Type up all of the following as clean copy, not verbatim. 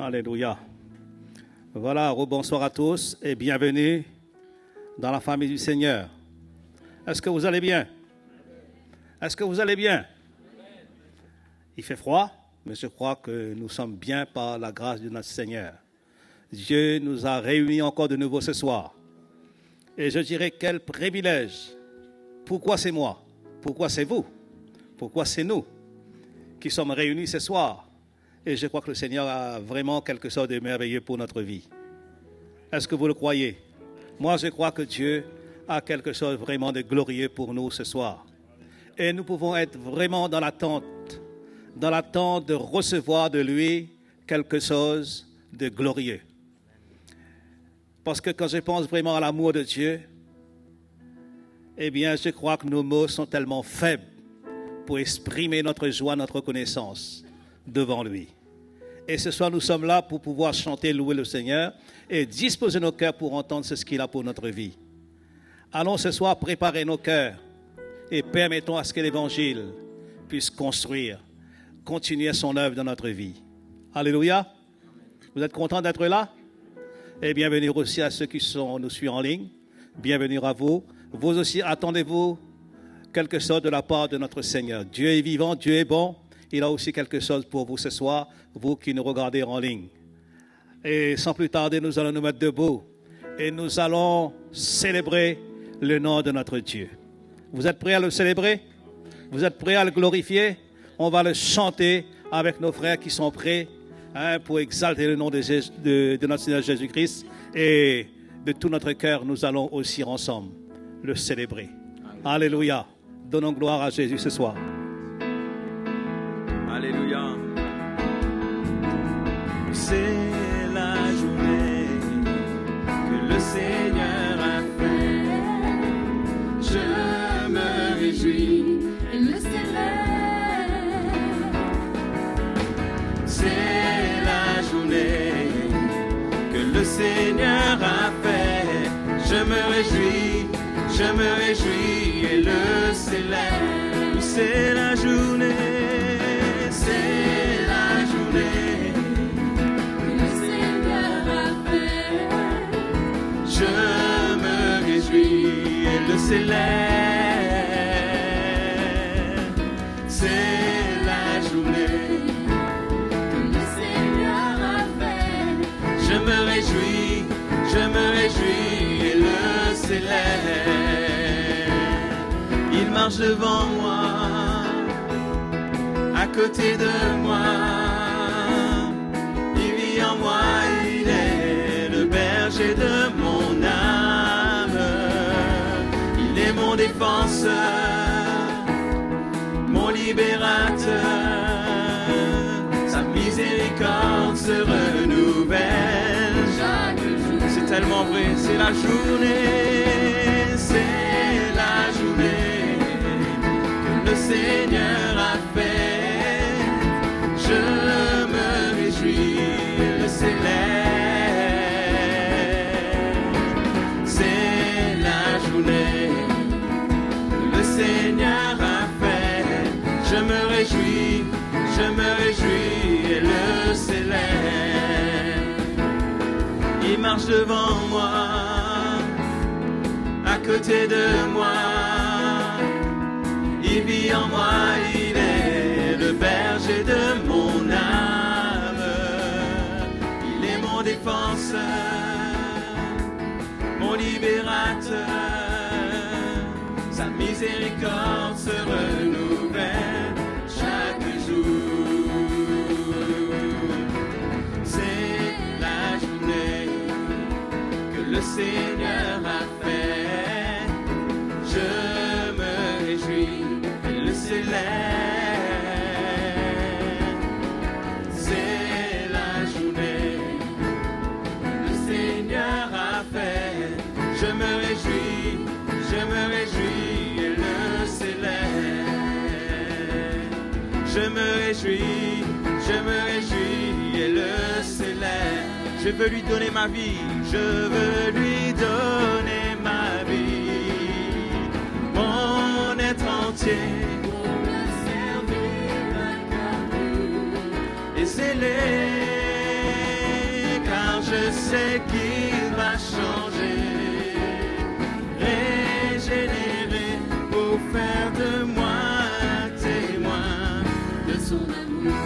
Alléluia. Voilà, rebonsoir à tous et bienvenue dans la famille du Seigneur. Est-ce que vous allez bien? Est-ce que vous allez bien? Il fait froid, mais je crois que nous sommes bien par la grâce de notre Seigneur. Dieu nous a réunis encore de nouveau ce soir. Et je dirais quel privilège. Pourquoi c'est moi? Pourquoi c'est vous? Pourquoi c'est nous qui sommes réunis ce soir? Et je crois que le Seigneur a vraiment quelque chose de merveilleux pour notre vie. Est-ce que vous le croyez? Moi, je crois que Dieu a quelque chose vraiment de glorieux pour nous ce soir. Et nous pouvons être vraiment dans l'attente de recevoir de lui quelque chose de glorieux. Parce que quand je pense vraiment à l'amour de Dieu, eh bien, je crois que nos mots sont tellement faibles pour exprimer notre joie, notre reconnaissance devant lui. Et ce soir, nous sommes là pour pouvoir chanter, louer le Seigneur et disposer nos cœurs pour entendre ce qu'il a pour notre vie. Allons ce soir préparer nos cœurs et permettons à ce que l'Évangile puisse continuer son œuvre dans notre vie. Alléluia. Vous êtes contents d'être là? Et bienvenue aussi à ceux qui nous suivent en ligne. Bienvenue à vous. Vous aussi, attendez-vous quelque chose de la part de notre Seigneur. Dieu est vivant, Dieu est bon. Il a aussi quelque chose pour vous ce soir, vous qui nous regardez en ligne. Et sans plus tarder, nous allons nous mettre debout et nous allons célébrer le nom de notre Dieu. Vous êtes prêts à le célébrer? Vous êtes prêts à le glorifier? On va le chanter avec nos frères qui sont prêts pour exalter le nom de notre Seigneur Jésus-Christ. Et de tout notre cœur, nous allons aussi ensemble le célébrer. Alléluia. Donnons gloire à Jésus ce soir. Alléluia. C'est la journée que le Seigneur a fait. Je me réjouis et le célèbre. C'est la journée que le Seigneur a fait. Je me réjouis et le célèbre. C'est la journée. C'est la journée que le Seigneur a fait. Je me réjouis et le célèbre. C'est la journée que le Seigneur a fait. Je me réjouis et le célèbre. Il marche devant moi, à côté de moi, il vit en moi, il est le berger de mon âme, il est mon défenseur, mon libérateur, sa miséricorde se renouvelle chaque jour. C'est tellement vrai, c'est la journée, c'est la journée que le Seigneur a fait. Je me réjouis, le célèbre. C'est la journée que le Seigneur a fait. Je me réjouis et le célèbre. Il marche devant moi, à côté de moi. Il vit en moi, il est le berger de mon âme. Il est mon défenseur, mon libérateur. Sa miséricorde se renouvelle chaque jour. C'est la journée que le Seigneur a fait. Je me réjouis. C'est la journée que le Seigneur a fait. Je me réjouis et le célèbre. Je me réjouis et le célèbre. Je veux lui donner ma vie, je veux lui donner ma vie, mon être entier. Et c'est les sais qu'il m'a changé, régénéré, pour faire de moi un témoin de son amour.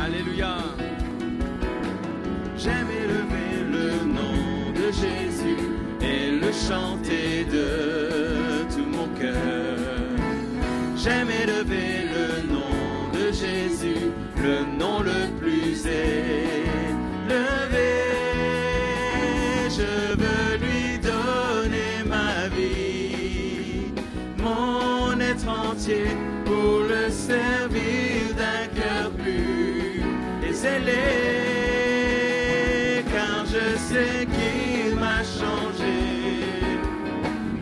Alléluia. J'aime élever le nom de Jésus et le chanter de tout mon cœur. J'aime élever le nom de Jésus, le nom le plus élevé. Je veux lui donner ma vie, mon être entier, pour le servir d'un cœur pur et zélé. Car je sais qu'il m'a changé,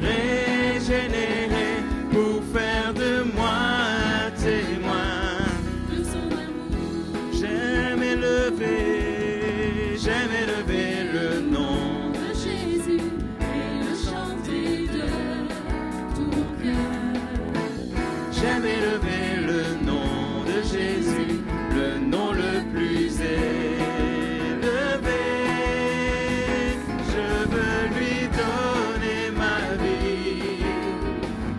régénéré, pour faire de moi un témoin de son amour. J'aime élever le nom de Jésus et le chanter de tout mon cœur. J'aime élever le nom de Jésus, le nom le plus élevé. Je veux lui donner ma vie,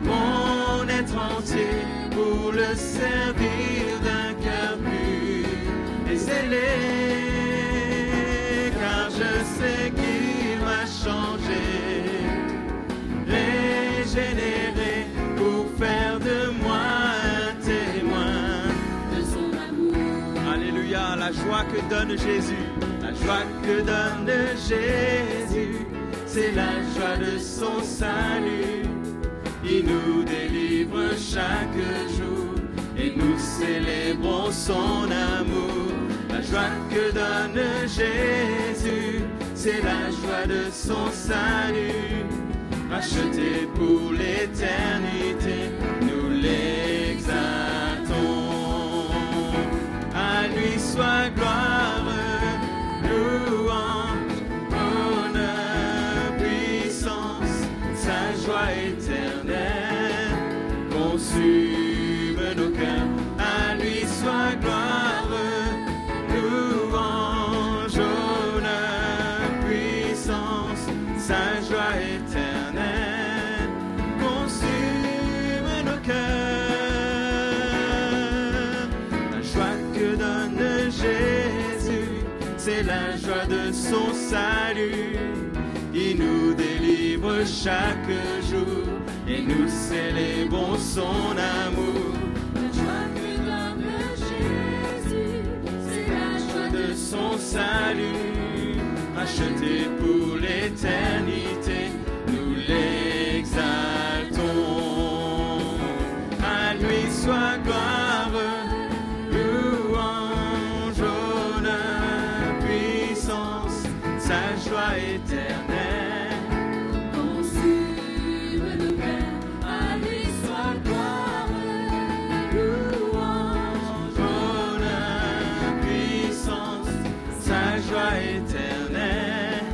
mon être entier, pour le servir d'un cœur pur et zélé. Car je sais qu'il m'a changé, régénéré, pour faire de moi un témoin de son amour. Alléluia, la joie que donne Jésus, la joie que donne Jésus, c'est la joie de son salut. Il nous délivre chaque jour et nous célébrons son amour. La joie que donne Jésus, c'est la joie de son salut. Racheté pour l'éternité, nous l'exaltons. À lui soit gloire, louange, honneur, puissance, sa joie éternelle consume nos cœurs. À lui soit gloire, louange, honneur, puissance, sa joie éternelle consume nos cœurs. La joie que donne Jésus, c'est la joie de son salut. Il nous délivre chaque jour et nous célébrons son amour. La joie que donne Jésus, c'est la joie de son salut. Racheté pour l'éternité, nous l'exaltons. À lui soit gloire, louange, honneur, puissance, sa joie éternelle consume nos cœurs. À lui soit gloire, louange, honneur, puissance, sa joie éternelle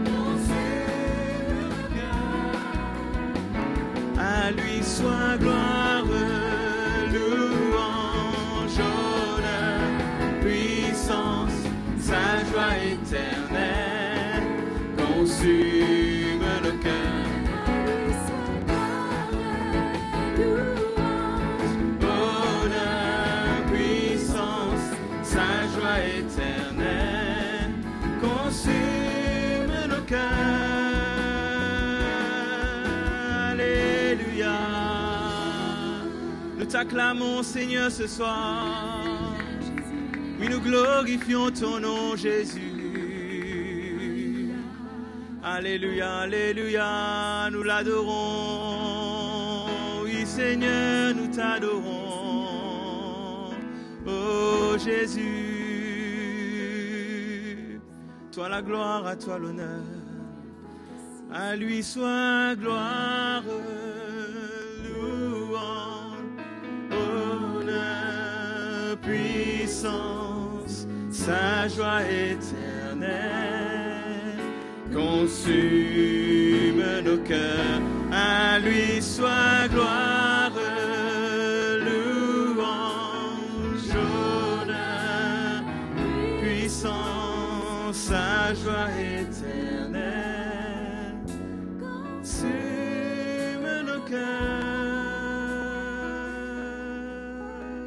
consume nos cœurs. À lui soit gloire, louange, honneur, puissance, sa joie éternelle consume nos cœurs. Honneur, puissance, sa joie éternelle consume nos cœurs. Alléluia. Nous t'acclamons, Seigneur, ce soir. Oui, nous glorifions ton nom, Jésus. Alléluia, alléluia, nous l'adorons. Oui, Seigneur, nous t'adorons. Oh, Jésus, toi la gloire, à toi l'honneur. À lui soit gloire, louange, honneur, puissance, sa joie éternelle consume nos cœurs. À lui soit gloire, louange, honneur, puissance, sa joie éternelle consume nos cœurs.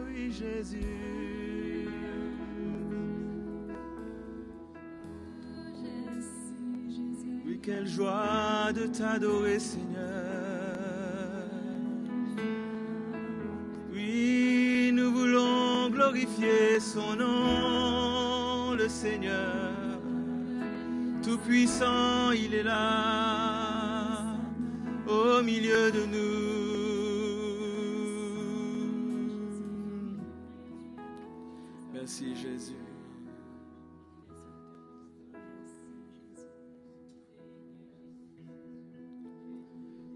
Oui, Jésus. Oui, quelle joie de t'adorer, Seigneur. Oui, nous voulons glorifier son nom, le Seigneur. Tout-puissant, il est là, au milieu de nous. Merci, Jésus.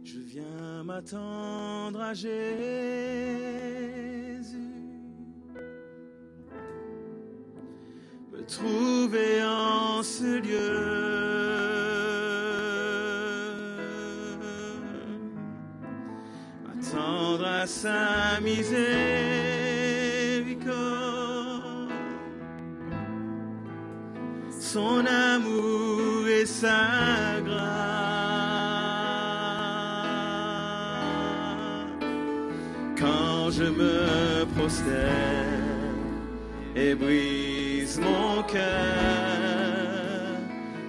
Je viens m'attendre à Jésus, me trouver en ce lieu, m'attendre à sa miséricorde, son amour et sa grâce. Quand je me prosterne et brise mon cœur,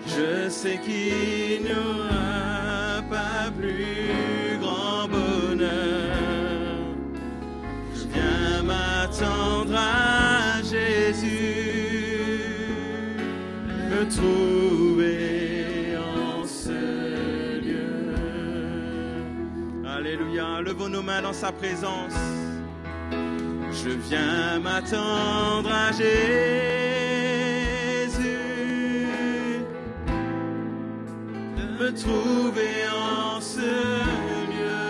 je sais qu'il n'y aura pas plus grand bonheur. Je viens m'attendre à Jésus, me trouver en ce lieu. Alléluia, levons nos mains dans sa présence. Je viens m'attendre à Jésus, me trouver en ce lieu,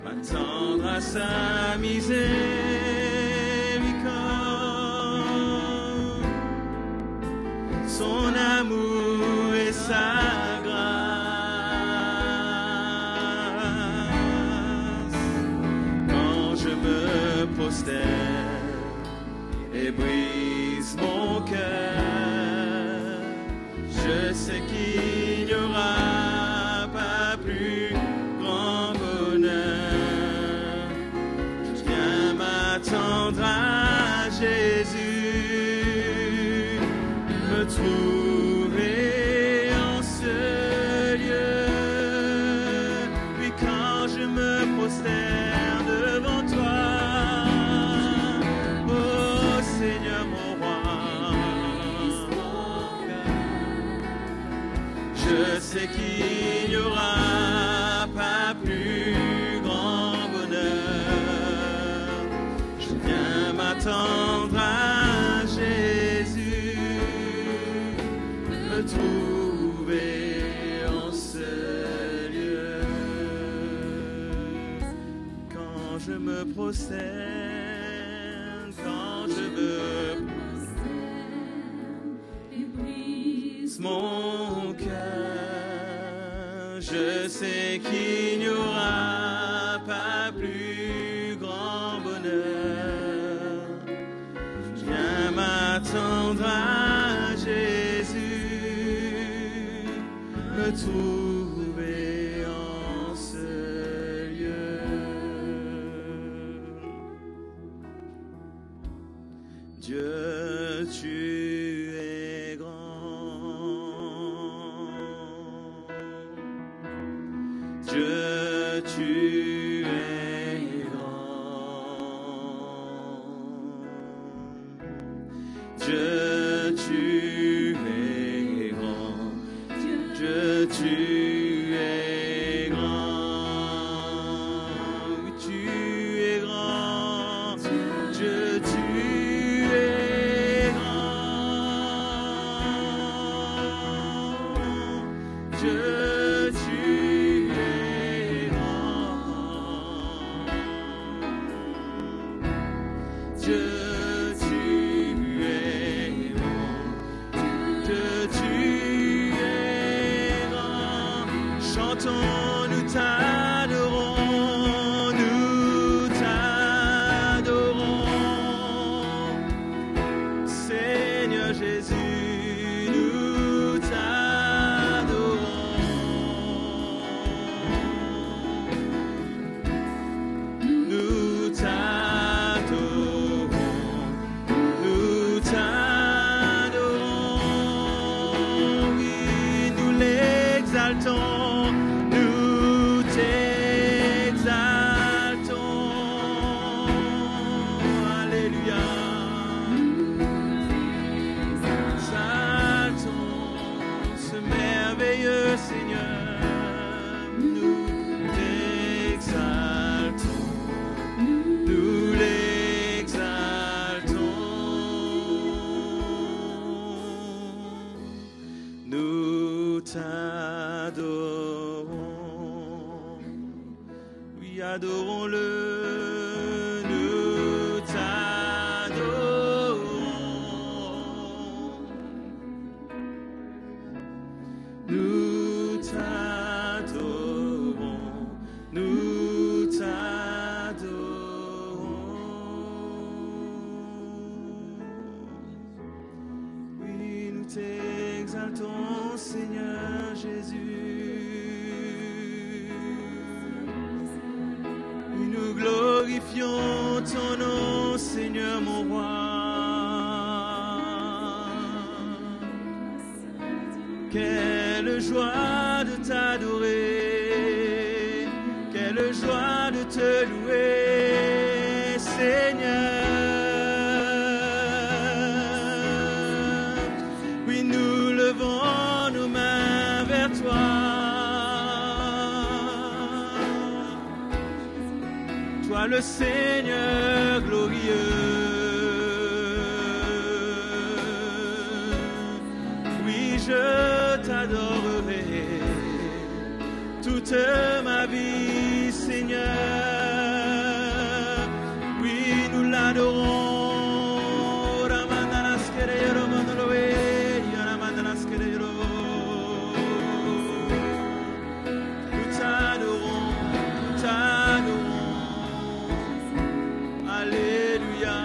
m'attendre à sa miséricorde, son amour et sa et brise mon cœur, je sais qu'il n'y aura pas plus grand bonheur. Je viens m'attendre à Jésus, me trouver en ce lieu. Puis quand je me prosterne devant toi, Seigneur mon roi, je sais qu'il n'y aura pas plus grand bonheur. Je viens m'attendre à Jésus, me trouver en ce lieu. Quand je me prosterne, quand je me et brise mon cœur, je sais qu'il n'y aura pas plus grand bonheur. Je viens m'attendre à Jésus, me trouver en ce lieu. Dieu, tu es grand. Dieu, tu es grand. Dieu, tu es grand. Dieu, tu es grand. Oui, tu es grand. Dieu, tu es grand. Dieu, tu es grand. Dieu, tu es grand. Dieu, tu es grand. Chantons, nous t'adorons, nous t'adorons. t'adorons-le, nous t'adorons. Nous t'adorons, nous t'adorons. Oui, nous t'exaltons, Seigneur Jésus. Oui, nous glorifions ton nom, Seigneur mon roi. Quelle joie de t'adorer, quelle joie de te louer, Seigneur. Oui, nous levons nos mains vers toi. Toi le Seigneur glorieux. Oui, je t'adorerai toute ma vie, Seigneur. Oui, nous l'adorons. Nous t'adorons, nous t'adorons. Alléluia.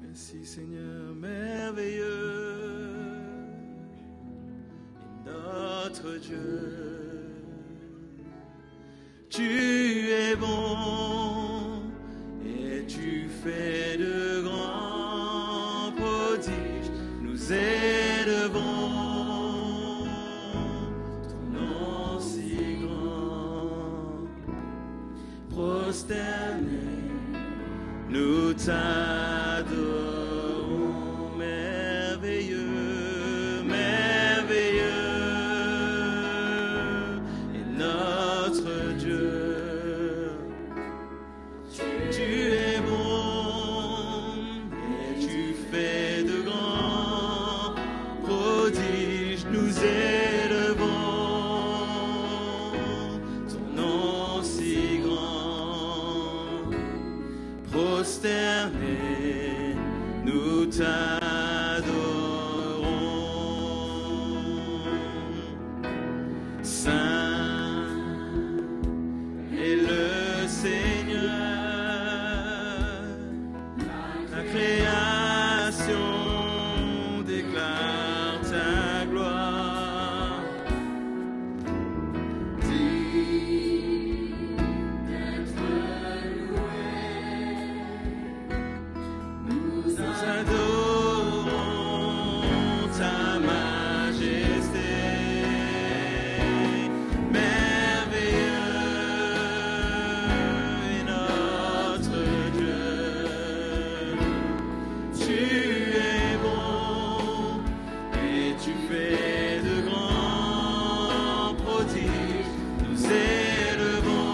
Merci Seigneur merveilleux, notre Dieu. Tu es bon et tu fais de grands prodiges. Nous élevons ton nom si grand. Prosternés, nous t'adorons, merveilleux, merveilleux est notre Dieu. Tu es bon et tu fais de grands prodiges. Nous élevons ton nom si grand. Prosternés, nous t'adorons. Saint est le Seigneur, la création déclare ta gloire. Digne d'être loué, nous adorons ta majesté. Merveilleux est notre Dieu. Tu es bon et tu fais de grands prodiges. Nous élevons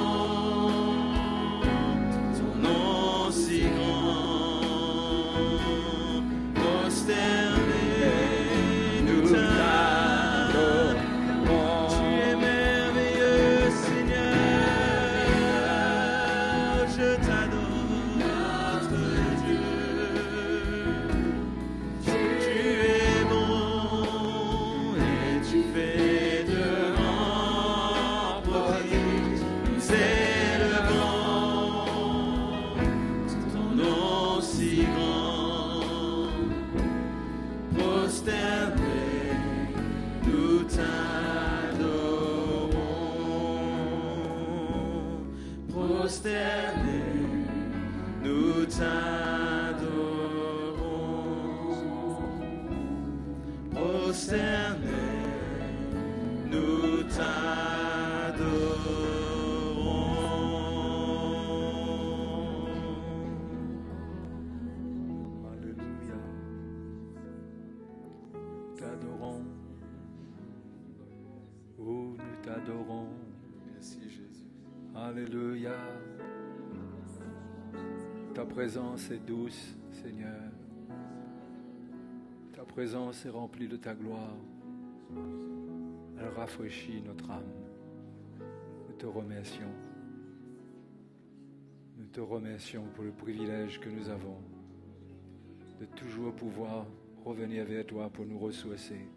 ton nom si grand. Prosternés, nous t'adorons. Tu es merveilleux, Seigneur. Je t'adore, notre Dieu. Tu es bon et tu fais de grands prodiges. Nous élevons ton nom si grand. Prosternés, nous t'adorons. Prosternés, nous t'adorons. Prosternés, nous t'adorons. Alléluia. T'adorons. Oh, nous t'adorons. Merci Jésus. Alléluia. Ta présence est douce, Seigneur. Ta présence est remplie de ta gloire. Elle rafraîchit notre âme. Nous te remercions. Nous te remercions pour le privilège que nous avons de toujours pouvoir revenir vers toi pour nous ressourcer,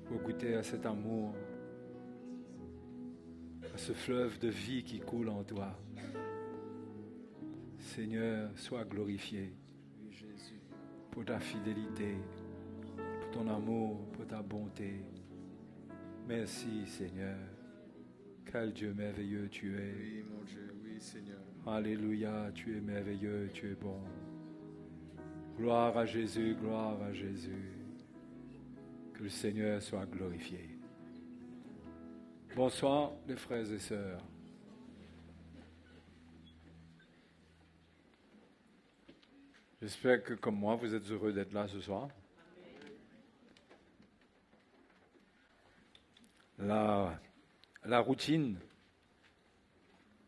pour goûter à cet amour, à ce fleuve de vie qui coule en toi. Seigneur, sois glorifié pour ta fidélité, pour ton amour, pour ta bonté. Merci, Seigneur. Quel Dieu merveilleux tu es. Oui, mon Dieu, oui, Seigneur. Alléluia, tu es merveilleux, tu es bon. Gloire à Jésus, gloire à Jésus. Que le Seigneur soit glorifié. Bonsoir, les frères et sœurs. J'espère que, comme moi, vous êtes heureux d'être là ce soir. La routine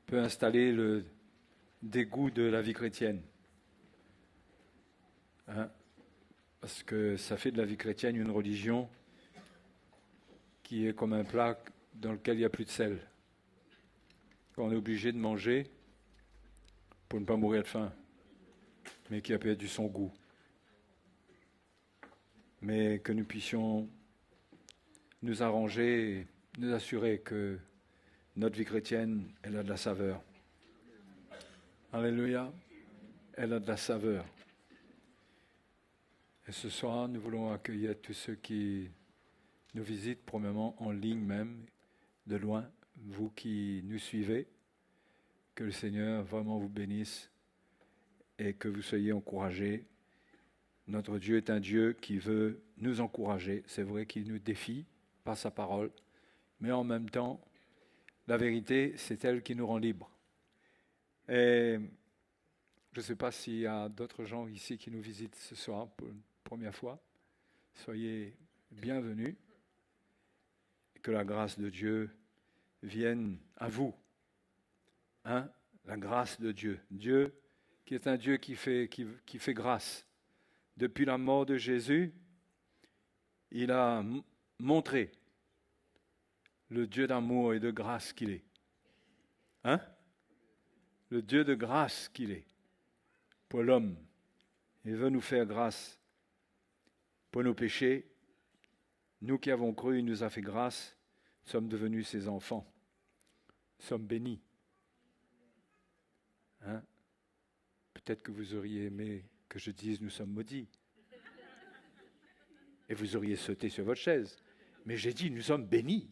peut installer le dégoût de la vie chrétienne. Hein? Parce que ça fait de la vie chrétienne une religion qui est comme un plat dans lequel il n'y a plus de sel. Quand on est obligé de manger pour ne pas mourir de faim, mais qui a perdu son goût. Mais que nous puissions nous arranger et nous assurer que notre vie chrétienne, elle a de la saveur. Alléluia, elle a de la saveur. Et ce soir, nous voulons accueillir tous ceux qui nous visitent, premièrement en ligne même, de loin, vous qui nous suivez. Que le Seigneur vraiment vous bénisse et que vous soyez encouragés. Notre Dieu est un Dieu qui veut nous encourager. C'est vrai qu'il nous défie par sa parole, mais en même temps, la vérité, c'est elle qui nous rend libres. Et je ne sais pas s'il y a d'autres gens ici qui nous visitent ce soir pour une première fois. Soyez bienvenus. Et que la grâce de Dieu vienne à vous. Hein? La grâce de Dieu. Dieu qui est un Dieu qui fait grâce. Depuis la mort de Jésus, il a montré le Dieu d'amour et de grâce qu'il est. Hein? Le Dieu de grâce qu'il est pour l'homme. Il veut nous faire grâce pour nos péchés. Nous qui avons cru, il nous a fait grâce. Nous sommes devenus ses enfants. Nous sommes bénis. Hein? Peut-être que vous auriez aimé que je dise nous sommes maudits. Et vous auriez sauté sur votre chaise. Mais j'ai dit nous sommes bénis.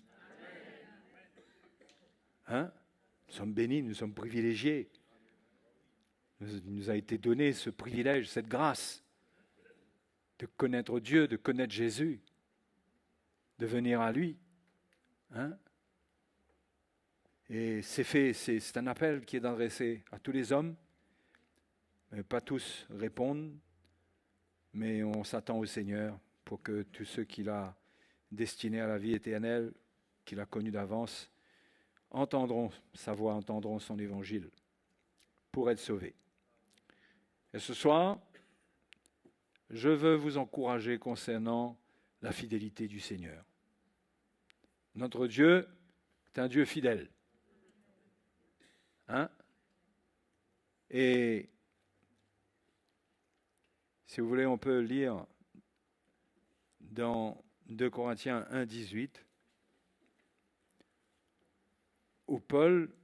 Hein? Nous sommes bénis, nous sommes privilégiés. Il nous a été donné ce privilège, cette grâce de connaître Dieu, de connaître Jésus, de venir à lui. Hein? Et c'est un appel qui est adressé à tous les hommes. Mais pas tous répondent, mais on s'attend au Seigneur pour que tous ceux qu'il a destinés à la vie éternelle, qu'il a connus d'avance, entendront sa voix, entendront son évangile pour être sauvés. Et ce soir, je veux vous encourager concernant la fidélité du Seigneur. Notre Dieu est un Dieu fidèle. Hein? Et si vous voulez, on peut lire dans 2 Corinthiens 1, 18, où Paul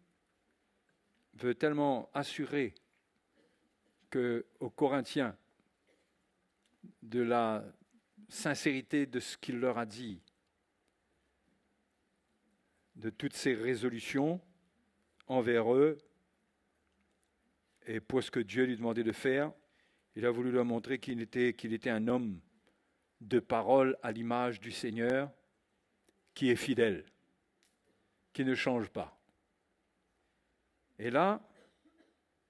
veut tellement assurer aux Corinthiens de la sincérité de ce qu'il leur a dit, de toutes ses résolutions envers eux, et pour ce que Dieu lui demandait de faire. Il a voulu leur montrer qu'il était un homme de parole à l'image du Seigneur, qui est fidèle, qui ne change pas. Et là,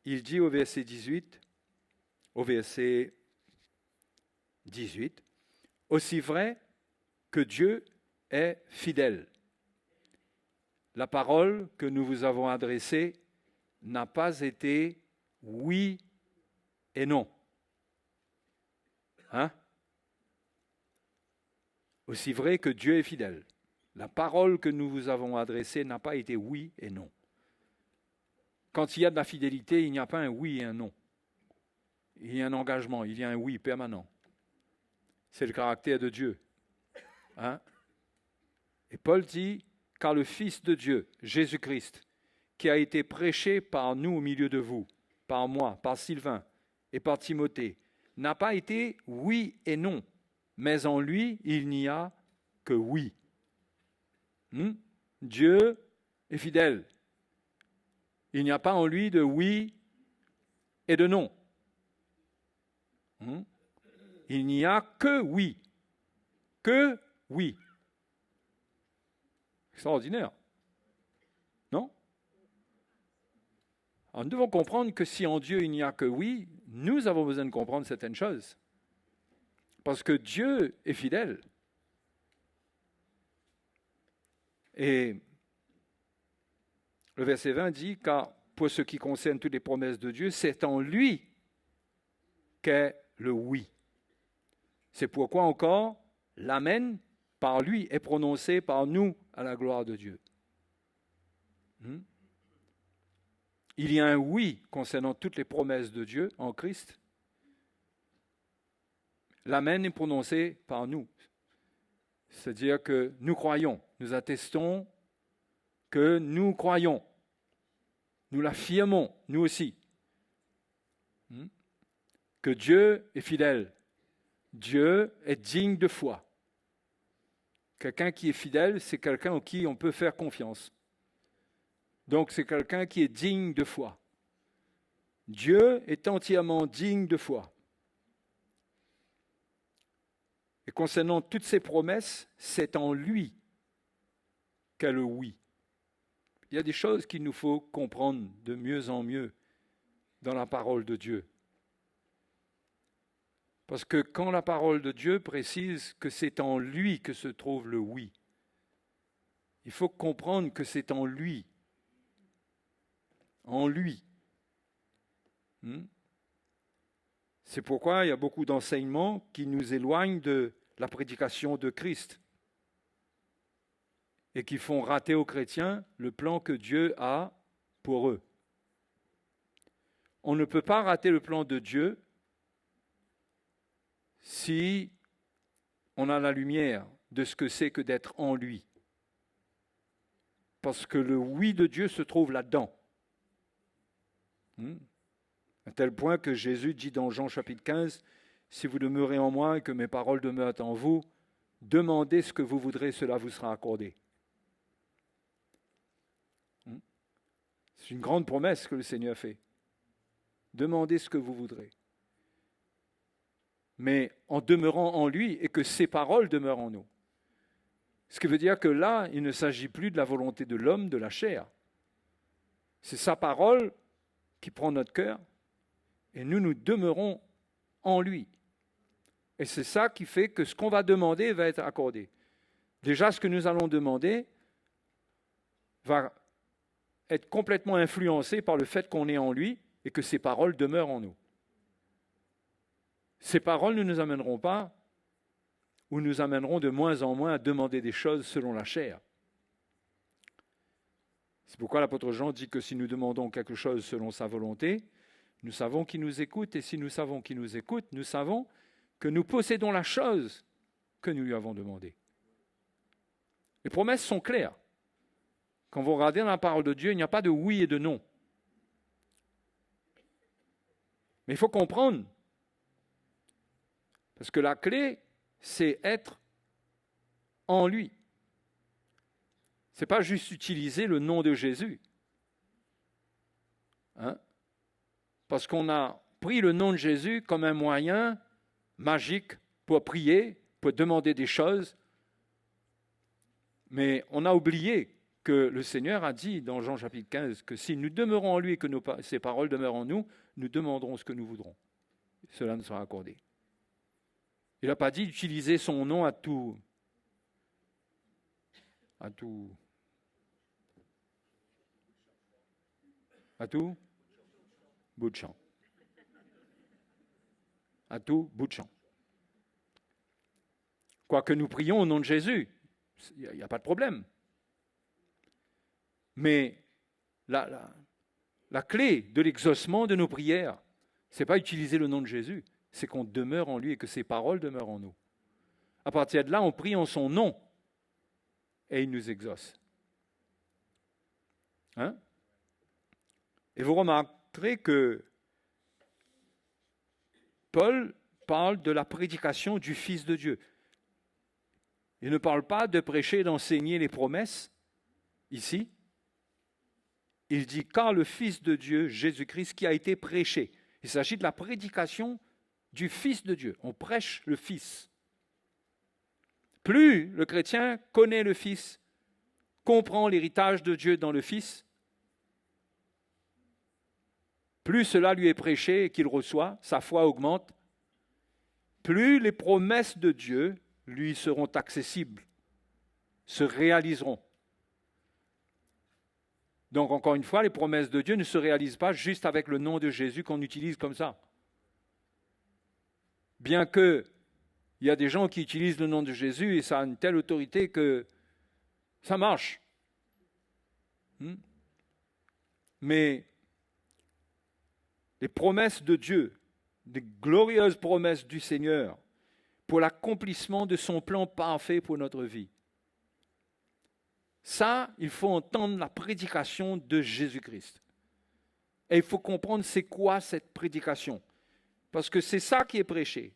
il dit au verset 18, aussi vrai que Dieu est fidèle. La parole que nous vous avons adressée n'a pas été oui et non. Hein? Aussi vrai que Dieu est fidèle. La parole que nous vous avons adressée n'a pas été oui et non. Quand il y a de la fidélité, il n'y a pas un oui et un non. Il y a un engagement, il y a un oui permanent. C'est le caractère de Dieu. Hein? Et Paul dit, car le Fils de Dieu, Jésus-Christ, qui a été prêché par nous au milieu de vous, par moi, par Sylvain et par Timothée, n'a pas été oui et non, mais en lui, il n'y a que oui. Dieu est fidèle. Il n'y a pas en lui de oui et de non. Il n'y a que oui. Que oui. Extraordinaire. Non? Alors nous devons comprendre que si en Dieu il n'y a que oui, nous avons besoin de comprendre certaines choses. Parce que Dieu est fidèle. Et le verset 20 dit, car pour ce qui concerne toutes les promesses de Dieu, c'est en lui qu'est le oui. C'est pourquoi encore l'amen par lui est prononcé par nous à la gloire de Dieu. Il y a un oui concernant toutes les promesses de Dieu en Christ. L'amen est prononcé par nous. C'est-à-dire que nous croyons, nous attestons que nous croyons. Nous l'affirmons, nous aussi. Que Dieu est fidèle. Dieu est digne de foi. Quelqu'un qui est fidèle, c'est quelqu'un en qui on peut faire confiance. Donc c'est quelqu'un qui est digne de foi. Dieu est entièrement digne de foi. Et concernant toutes ces promesses, c'est en lui qu'est le oui. Il y a des choses qu'il nous faut comprendre de mieux en mieux dans la parole de Dieu. Parce que quand la parole de Dieu précise que c'est en lui que se trouve le oui, il faut comprendre que c'est en lui. En lui. C'est pourquoi il y a beaucoup d'enseignements qui nous éloignent de la prédication de Christ et qui font rater aux chrétiens le plan que Dieu a pour eux. On ne peut pas rater le plan de Dieu si on a la lumière de ce que c'est que d'être en lui. Parce que le oui de Dieu se trouve là-dedans. À tel point que Jésus dit dans Jean chapitre 15, « Si vous demeurez en moi et que mes paroles demeurent en vous, demandez ce que vous voudrez, cela vous sera accordé. » C'est une grande promesse que le Seigneur fait. Demandez ce que vous voudrez. Mais en demeurant en lui et que ses paroles demeurent en nous. Ce qui veut dire que là, il ne s'agit plus de la volonté de l'homme, de la chair. C'est sa parole qui prend notre cœur et nous demeurons en lui. Et c'est ça qui fait que ce qu'on va demander va être accordé. Déjà, ce que nous allons demander va être complètement influencé par le fait qu'on est en lui et que ses paroles demeurent en nous. Ces paroles ne nous amèneront pas ou nous amèneront de moins en moins à demander des choses selon la chair. C'est pourquoi l'apôtre Jean dit que si nous demandons quelque chose selon sa volonté, nous savons qu'il nous écoute, et si nous savons qu'il nous écoute, nous savons que nous possédons la chose que nous lui avons demandée. Les promesses sont claires. Quand vous regardez dans la parole de Dieu, il n'y a pas de oui et de non. Mais il faut comprendre, parce que la clé, c'est être en lui. Ce n'est pas juste utiliser le nom de Jésus. Parce qu'on a pris le nom de Jésus comme un moyen magique pour prier, pour demander des choses. Mais on a oublié que le Seigneur a dit dans Jean chapitre 15 que si nous demeurons en lui et que ses paroles demeurent en nous, nous demanderons ce que nous voudrons. Cela nous sera accordé. Il n'a pas dit d'utiliser son nom à tout bout de champ. À tout bout de champ. Quoique nous prions au nom de Jésus, il n'y a pas de problème. Mais la clé de l'exaucement de nos prières, ce n'est pas utiliser le nom de Jésus, c'est qu'on demeure en lui et que ses paroles demeurent en nous. À partir de là, on prie en son nom et il nous exauce. Hein? Et vous remarquerez que Paul parle de la prédication du Fils de Dieu. Il ne parle pas de prêcher et d'enseigner les promesses, ici. Il dit, car le Fils de Dieu, Jésus-Christ, qui a été prêché. Il s'agit de la prédication du Fils de Dieu. On prêche le Fils. Plus le chrétien connaît le Fils, comprend l'héritage de Dieu dans le Fils, plus cela lui est prêché et qu'il reçoit, sa foi augmente, plus les promesses de Dieu lui seront accessibles, se réaliseront. Donc, encore une fois, les promesses de Dieu ne se réalisent pas juste avec le nom de Jésus qu'on utilise comme ça. Bien qu'il y a des gens qui utilisent le nom de Jésus et ça a une telle autorité que ça marche. Mais les promesses de Dieu, les glorieuses promesses du Seigneur pour l'accomplissement de son plan parfait pour notre vie, ça, il faut entendre la prédication de Jésus-Christ. Et il faut comprendre c'est quoi cette prédication. Parce que c'est ça qui est prêché.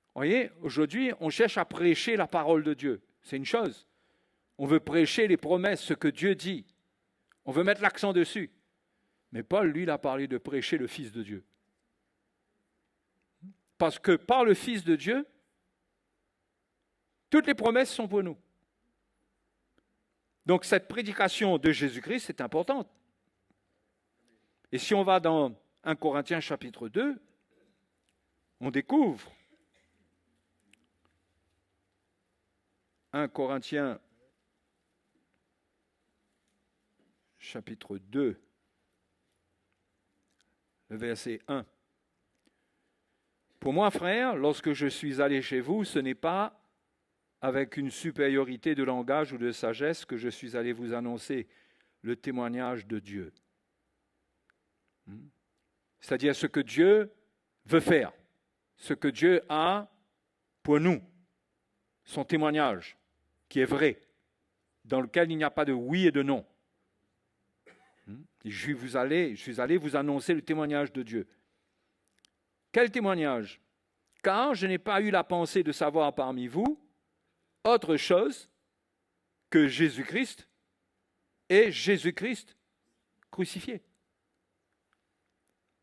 Vous voyez, aujourd'hui, on cherche à prêcher la parole de Dieu. C'est une chose. On veut prêcher les promesses, ce que Dieu dit. On veut mettre l'accent dessus. Mais Paul, lui, il a parlé de prêcher le Fils de Dieu. Parce que par le Fils de Dieu, toutes les promesses sont pour nous. Donc cette prédication de Jésus-Christ est importante. Et si on va dans 1 Corinthiens chapitre 2, on découvre 1 Corinthiens chapitre 2, le verset 1. Pour moi, frères, lorsque je suis allé chez vous, ce n'est pas avec une supériorité de langage ou de sagesse que je suis allé vous annoncer le témoignage de Dieu. C'est-à-dire ce que Dieu veut faire, ce que Dieu a pour nous, son témoignage qui est vrai, dans lequel il n'y a pas de oui et de non. Je suis allé vous annoncer le témoignage de Dieu. Quel témoignage? Car je n'ai pas eu la pensée de savoir parmi vous autre chose que Jésus-Christ et Jésus-Christ crucifié.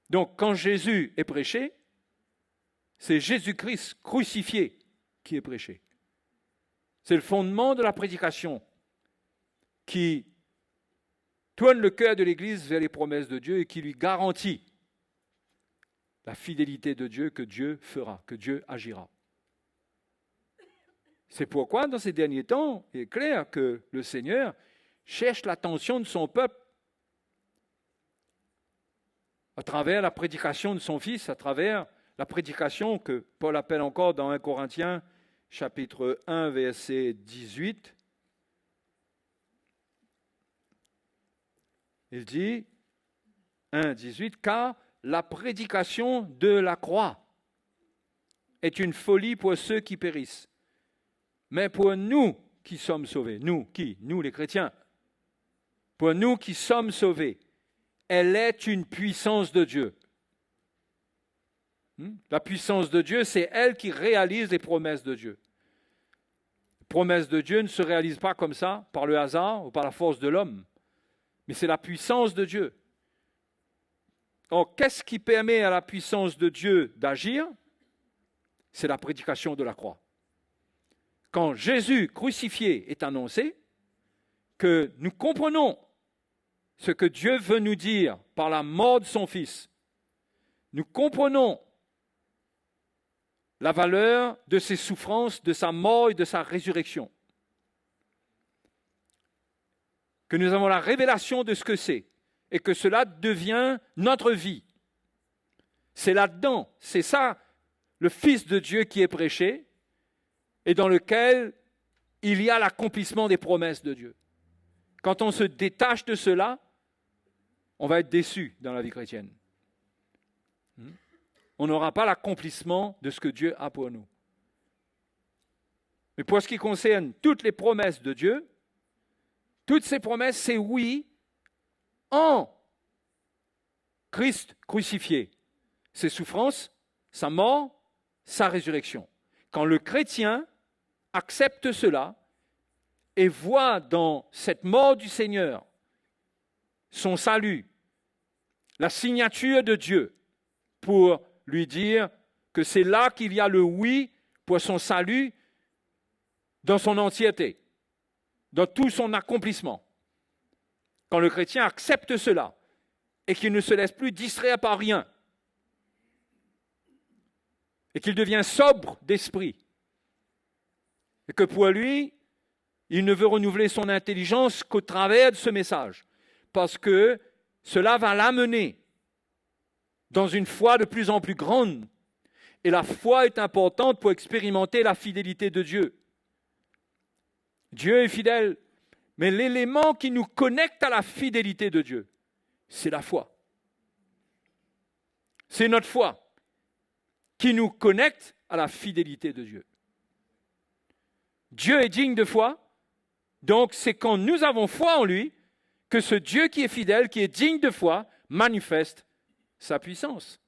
Donc, quand Jésus est prêché, c'est Jésus-Christ crucifié qui est prêché. C'est le fondement de la prédication qui tourne le cœur de l'Église vers les promesses de Dieu et qui lui garantit la fidélité de Dieu que Dieu fera, que Dieu agira. C'est pourquoi, dans ces derniers temps, il est clair que le Seigneur cherche l'attention de son peuple à travers la prédication de son Fils, à travers la prédication que Paul appelle encore dans 1 Corinthiens, chapitre 1, verset 18. Il dit, 1, 18, « Car la prédication de la croix est une folie pour ceux qui périssent. Mais pour nous qui sommes sauvés, nous qui? Nous les chrétiens. Pour nous qui sommes sauvés, elle est une puissance de Dieu. » La puissance de Dieu, c'est elle qui réalise les promesses de Dieu. Les promesses de Dieu ne se réalisent pas comme ça, par le hasard ou par la force de l'homme. Mais c'est la puissance de Dieu. Or, qu'est-ce qui permet à la puissance de Dieu d'agir? C'est la prédication de la croix. Quand Jésus crucifié est annoncé, que nous comprenons ce que Dieu veut nous dire par la mort de son Fils, nous comprenons la valeur de ses souffrances, de sa mort et de sa résurrection. Que nous avons la révélation de ce que c'est. et que cela devient notre vie. C'est là-dedans, c'est ça, le Fils de Dieu qui est prêché et dans lequel il y a l'accomplissement des promesses de Dieu. Quand on se détache de cela, on va être déçu dans la vie chrétienne. On n'aura pas l'accomplissement de ce que Dieu a pour nous. Mais pour ce qui concerne toutes les promesses de Dieu, toutes ces promesses, c'est oui en Christ crucifié. Ses souffrances, sa mort, sa résurrection. Quand le chrétien accepte cela et voit dans cette mort du Seigneur son salut, la signature de Dieu pour lui dire que c'est là qu'il y a le oui pour son salut dans son entièreté, dans tout son accomplissement. Quand le chrétien accepte cela et qu'il ne se laisse plus distraire par rien et qu'il devient sobre d'esprit et que pour lui, il ne veut renouveler son intelligence qu'au travers de ce message parce que cela va l'amener dans une foi de plus en plus grande. Et la foi est importante pour expérimenter la fidélité de Dieu. Dieu est fidèle, mais l'élément qui nous connecte à la fidélité de Dieu, c'est la foi. C'est notre foi qui nous connecte à la fidélité de Dieu. Dieu est digne de foi, donc c'est quand nous avons foi en lui que ce Dieu qui est fidèle, qui est digne de foi, manifeste sa puissance.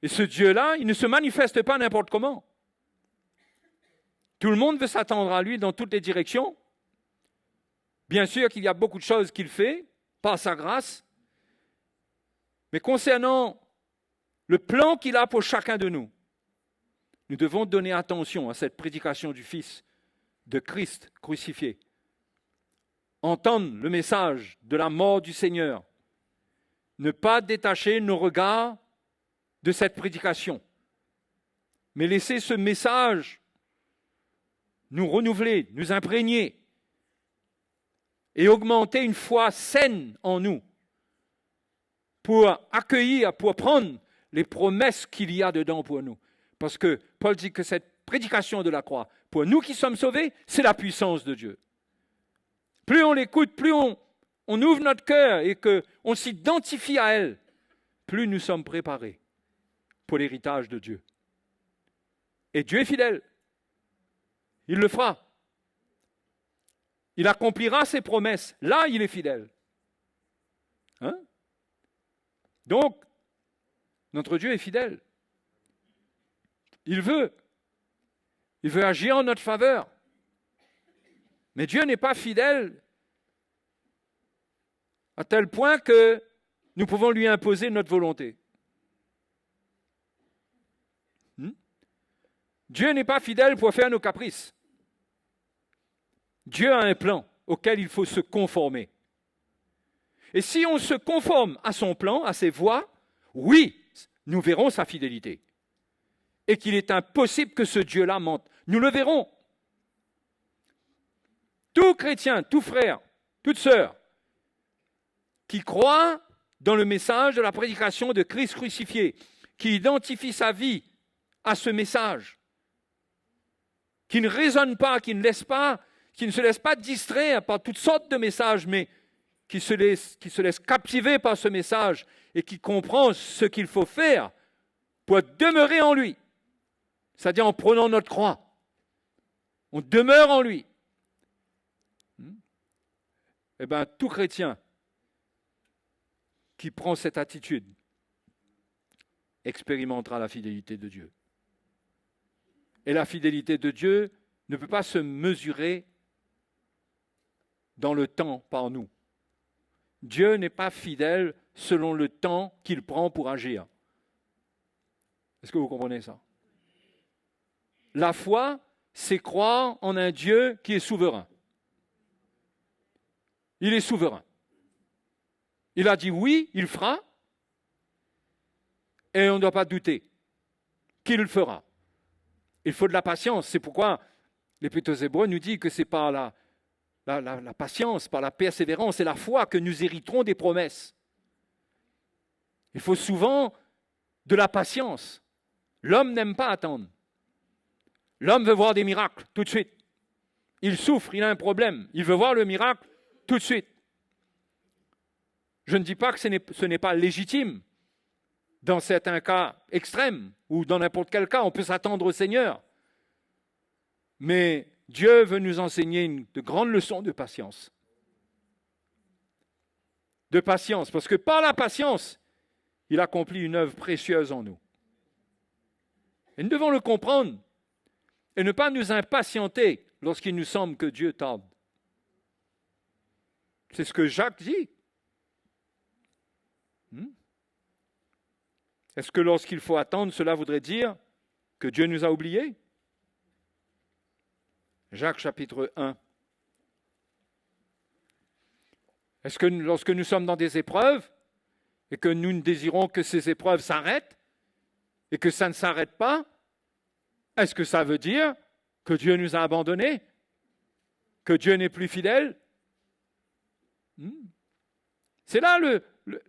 Et ce Dieu-là, il ne se manifeste pas n'importe comment. Tout le monde veut s'attendre à lui dans toutes les directions. Bien sûr qu'il y a beaucoup de choses qu'il fait, par sa grâce. Mais concernant le plan qu'il a pour chacun de nous, nous devons donner attention à cette prédication du Fils de Christ crucifié. Entendre le message de la mort du Seigneur. Ne pas détacher nos regards de cette prédication, mais laisser ce message nous renouveler, nous imprégner et augmenter une foi saine en nous pour accueillir, pour prendre les promesses qu'il y a dedans pour nous. Parce que Paul dit que cette prédication de la croix, pour nous qui sommes sauvés, c'est la puissance de Dieu. Plus on l'écoute, plus on ouvre notre cœur et qu'on s'identifie à elle, plus nous sommes préparés pour l'héritage de Dieu. Et Dieu est fidèle. Il le fera. Il accomplira ses promesses. Là, il est fidèle. Donc, notre Dieu est fidèle. Il veut agir en notre faveur. Mais Dieu n'est pas fidèle à tel point que nous pouvons lui imposer notre volonté. Dieu n'est pas fidèle pour faire nos caprices. Dieu a un plan auquel il faut se conformer. Et si on se conforme à son plan, à ses voies, oui, nous verrons sa fidélité. Et qu'il est impossible que ce Dieu-là mente. Nous le verrons. Tout chrétien, tout frère, toute sœur, qui croit dans le message de la prédication de Christ crucifié, qui identifie sa vie à ce message, qui ne raisonne pas, qui ne se laisse pas distraire par toutes sortes de messages, mais qui se laisse captiver par ce message et qui comprend ce qu'il faut faire pour demeurer en lui. C'est-à-dire en prenant notre croix. On demeure en lui. Eh bien, tout chrétien qui prend cette attitude expérimentera la fidélité de Dieu. Et la fidélité de Dieu ne peut pas se mesurer dans le temps par nous. Dieu n'est pas fidèle selon le temps qu'il prend pour agir. Est-ce que vous comprenez ça? La foi, c'est croire en un Dieu qui est souverain. Il est souverain. Il a dit oui, il fera, et on ne doit pas douter qu'il le fera. Il faut de la patience. C'est pourquoi l'Épître aux Hébreux nous dit que c'est par la patience, par la persévérance et la foi que nous hériterons des promesses. Il faut souvent de la patience. L'homme n'aime pas attendre. L'homme veut voir des miracles tout de suite. Il souffre, il a un problème. Il veut voir le miracle tout de suite. Je ne dis pas que ce n'est pas légitime. Dans certains cas extrêmes, ou dans n'importe quel cas, on peut s'attendre au Seigneur. Mais Dieu veut nous enseigner de grandes leçons de patience. De patience, parce que par la patience, il accomplit une œuvre précieuse en nous. Et nous devons le comprendre et ne pas nous impatienter lorsqu'il nous semble que Dieu tarde. C'est ce que Jacques dit. Est-ce que lorsqu'il faut attendre, cela voudrait dire que Dieu nous a oubliés? Jacques chapitre 1. Est-ce que lorsque nous sommes dans des épreuves et que nous désirons que ces épreuves s'arrêtent et que ça ne s'arrête pas, est-ce que ça veut dire que Dieu nous a abandonnés? Que Dieu n'est plus fidèle? C'est là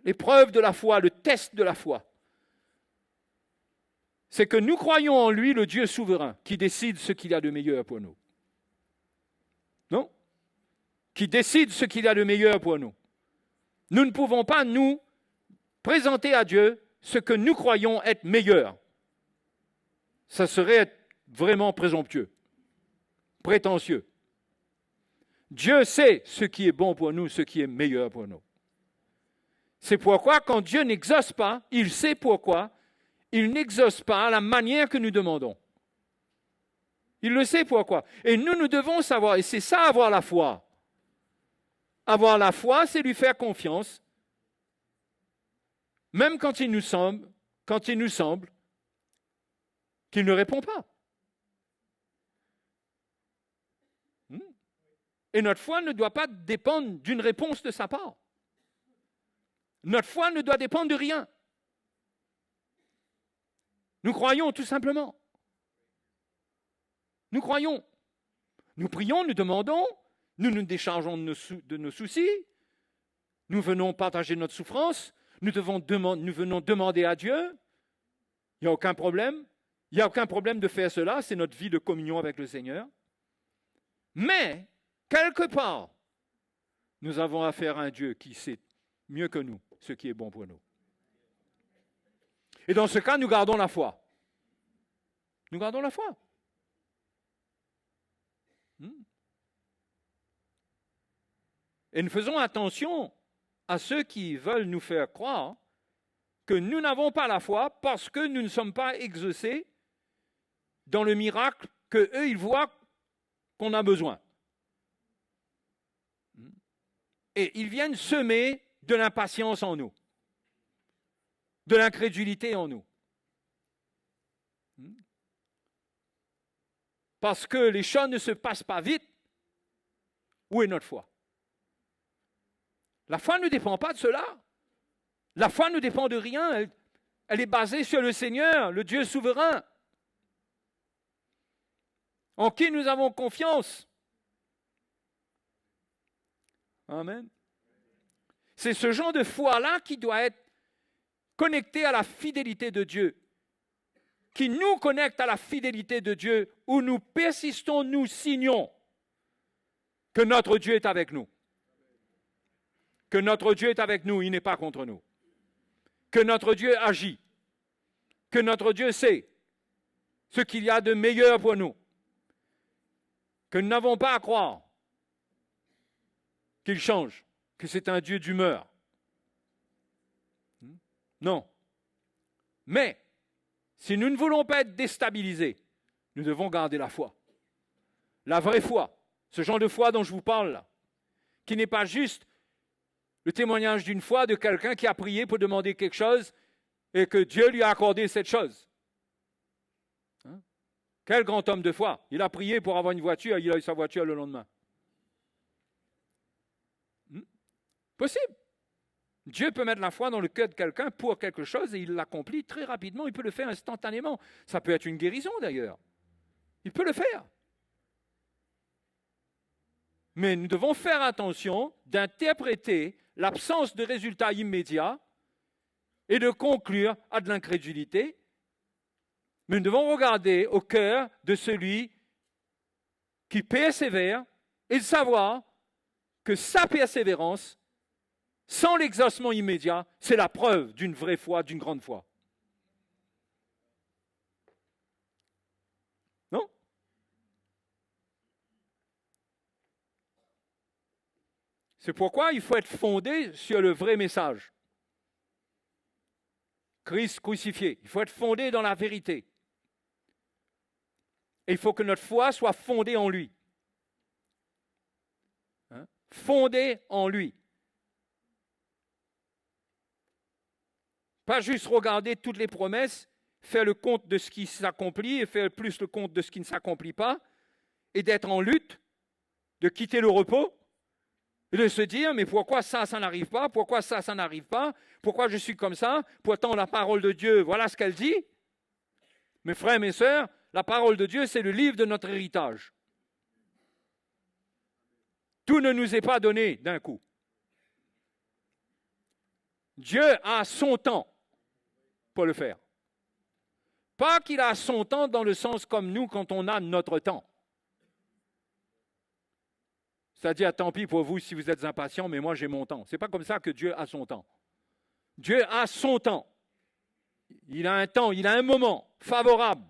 l'épreuve de la foi, le test de la foi. C'est que nous croyons en lui, le Dieu souverain, qui décide ce qu'il y a de meilleur pour nous. Non? Qui décide ce qu'il y a de meilleur pour nous. Nous ne pouvons pas nous présenter à Dieu ce que nous croyons être meilleur. Ça serait être vraiment présomptueux, prétentieux. Dieu sait ce qui est bon pour nous, ce qui est meilleur pour nous. C'est pourquoi quand Dieu n'exauce pas, il sait pourquoi, il n'exauce pas à la manière que nous demandons. Il le sait pourquoi. Et nous devons savoir, et c'est ça avoir la foi. Avoir la foi, c'est lui faire confiance, même quand il nous semble qu'il ne répond pas. Et notre foi ne doit pas dépendre d'une réponse de sa part. Notre foi ne doit dépendre de rien. Nous croyons tout simplement. Nous croyons. Nous prions, nous demandons, nous nous déchargeons de nos soucis, nous venons partager notre souffrance, nous venons demander à Dieu. Il n'y a aucun problème. Il n'y a aucun problème de faire cela, c'est notre vie de communion avec le Seigneur. Mais, quelque part, nous avons affaire à un Dieu qui sait mieux que nous ce qui est bon pour nous. Et dans ce cas, nous gardons la foi. Nous gardons la foi. Et nous faisons attention à ceux qui veulent nous faire croire que nous n'avons pas la foi parce que nous ne sommes pas exaucés dans le miracle qu'eux, ils voient qu'on a besoin. Et ils viennent semer de l'impatience en nous, de l'incrédulité en nous. Parce que les choses ne se passent pas vite, où est notre foi? La foi ne dépend pas de cela. La foi ne dépend de rien. Elle est basée sur le Seigneur, le Dieu souverain, en qui nous avons confiance. Amen. C'est ce genre de foi-là qui doit être connecté à la fidélité de Dieu, qui nous connecte à la fidélité de Dieu, où nous persistons, nous signons que notre Dieu est avec nous. Que notre Dieu est avec nous, il n'est pas contre nous. Que notre Dieu agit. Que notre Dieu sait ce qu'il y a de meilleur pour nous. Que nous n'avons pas à croire qu'il change, que c'est un Dieu d'humeur. Non. Mais, si nous ne voulons pas être déstabilisés, nous devons garder la foi. La vraie foi. Ce genre de foi dont je vous parle là. Qui n'est pas juste le témoignage d'une foi de quelqu'un qui a prié pour demander quelque chose et que Dieu lui a accordé cette chose. Quel grand homme de foi. Il a prié pour avoir une voiture, il a eu sa voiture le lendemain. Possible. Dieu peut mettre la foi dans le cœur de quelqu'un pour quelque chose et il l'accomplit très rapidement. Il peut le faire instantanément. Ça peut être une guérison d'ailleurs. Il peut le faire. Mais nous devons faire attention d'interpréter l'absence de résultats immédiats et de conclure à de l'incrédulité. Mais nous devons regarder au cœur de celui qui persévère et de savoir que sa persévérance, sans l'exaucement immédiat, c'est la preuve d'une vraie foi, d'une grande foi. Non? C'est pourquoi il faut être fondé sur le vrai message. Christ crucifié. Il faut être fondé dans la vérité. Et il faut que notre foi soit fondée en lui. Hein? Fondée en lui. Pas juste regarder toutes les promesses, faire le compte de ce qui s'accomplit et faire plus le compte de ce qui ne s'accomplit pas, et d'être en lutte, de quitter le repos, et de se dire, mais pourquoi ça n'arrive pas? Pourquoi ça n'arrive pas? Pourquoi je suis comme ça? Pourtant, la parole de Dieu, voilà ce qu'elle dit. Mes frères, mes sœurs, la parole de Dieu, c'est le livre de notre héritage. Tout ne nous est pas donné d'un coup. Dieu a son temps pour le faire. Pas qu'il a son temps dans le sens comme nous quand on a notre temps. C'est-à-dire, tant pis pour vous si vous êtes impatients, mais moi j'ai mon temps. Ce n'est pas comme ça que Dieu a son temps. Dieu a son temps. Il a un temps, il a un moment favorable.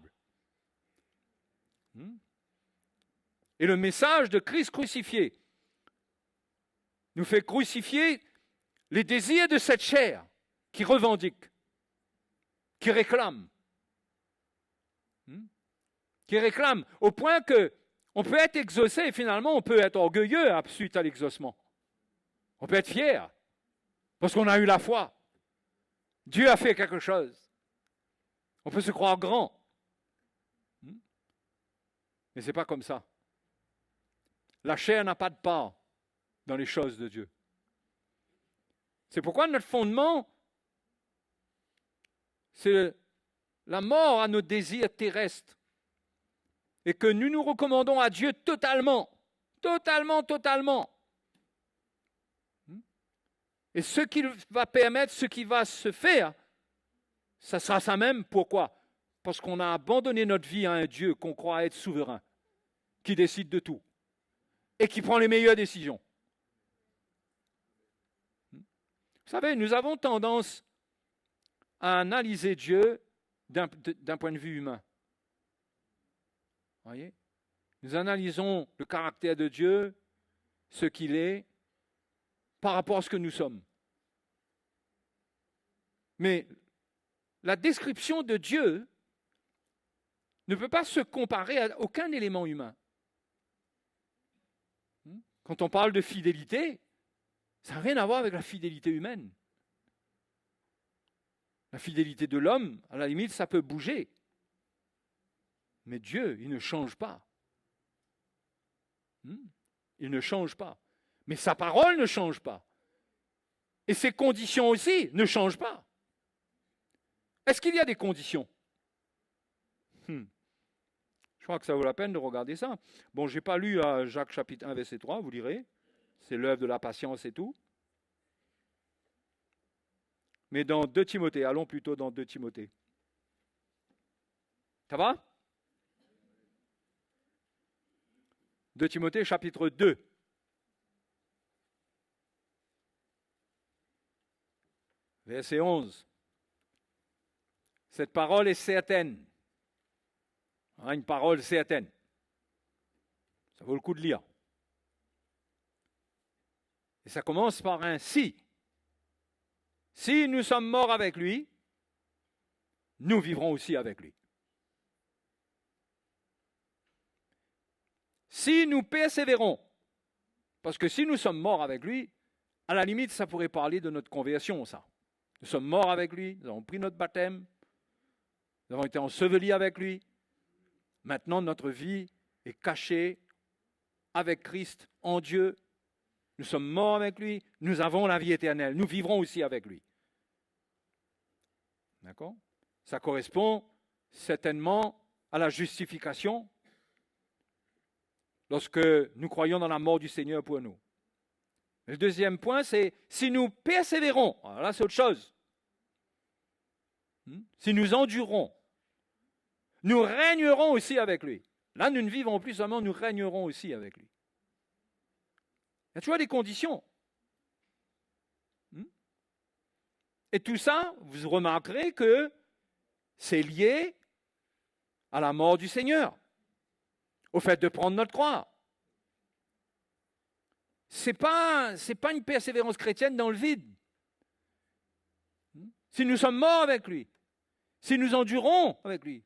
Et le message de Christ crucifié nous fait crucifier les désirs de cette chair qui revendique, qui réclame. Qui réclame au point que on peut être exaucé et finalement on peut être orgueilleux suite à l'exaucement. On peut être fier parce qu'on a eu la foi. Dieu a fait quelque chose. On peut se croire grand. Mais ce n'est pas comme ça. La chair n'a pas de part dans les choses de Dieu. C'est pourquoi notre fondement, c'est la mort à nos désirs terrestres. Et que nous nous recommandons à Dieu totalement. Totalement. Et ce qu'il va permettre, ce qui va se faire, ça sera ça même. Pourquoi? Parce qu'on a abandonné notre vie à un Dieu qu'on croit être souverain, qui décide de tout et qui prend les meilleures décisions. Vous savez, nous avons tendance à analyser Dieu d'un point de vue humain. Voyez? Nous analysons le caractère de Dieu, ce qu'il est, par rapport à ce que nous sommes. Mais la description de Dieu ne peut pas se comparer à aucun élément humain. Quand on parle de fidélité, ça n'a rien à voir avec la fidélité humaine. La fidélité de l'homme, à la limite, ça peut bouger. Mais Dieu, il ne change pas. Il ne change pas. Mais sa parole ne change pas. Et ses conditions aussi ne changent pas. Est-ce qu'il y a des conditions? Je crois que ça vaut la peine de regarder ça. Bon, je n'ai pas lu Jacques chapitre 1, verset 3, vous lirez. C'est l'œuvre de la patience et tout. Mais dans 2 Timothée, allons plutôt dans 2 Timothée. Ça va? 2 Timothée, chapitre 2. Verset 11. Cette parole est certaine. Une parole certaine. Ça vaut le coup de lire. Et ça commence par un si. Si nous sommes morts avec lui, nous vivrons aussi avec lui. Si nous persévérons, parce que si nous sommes morts avec lui, à la limite, ça pourrait parler de notre conversion, ça. Nous sommes morts avec lui, nous avons pris notre baptême, nous avons été ensevelis avec lui. Maintenant, notre vie est cachée avec Christ en Dieu. Nous sommes morts avec lui, nous avons la vie éternelle. Nous vivrons aussi avec lui. D'accord? Ça correspond certainement à la justification. lorsque nous croyons dans la mort du Seigneur pour nous. Le deuxième point, c'est si nous persévérons, alors là c'est autre chose, si nous endurons, nous régnerons aussi avec lui. Là, nous ne vivons plus seulement, nous régnerons aussi avec lui. Il y a toujours des conditions. Et tout ça, vous remarquerez que c'est lié à la mort du Seigneur, au fait de prendre notre croix. C'est pas une persévérance chrétienne dans le vide. Si nous sommes morts avec lui, si nous endurons avec lui,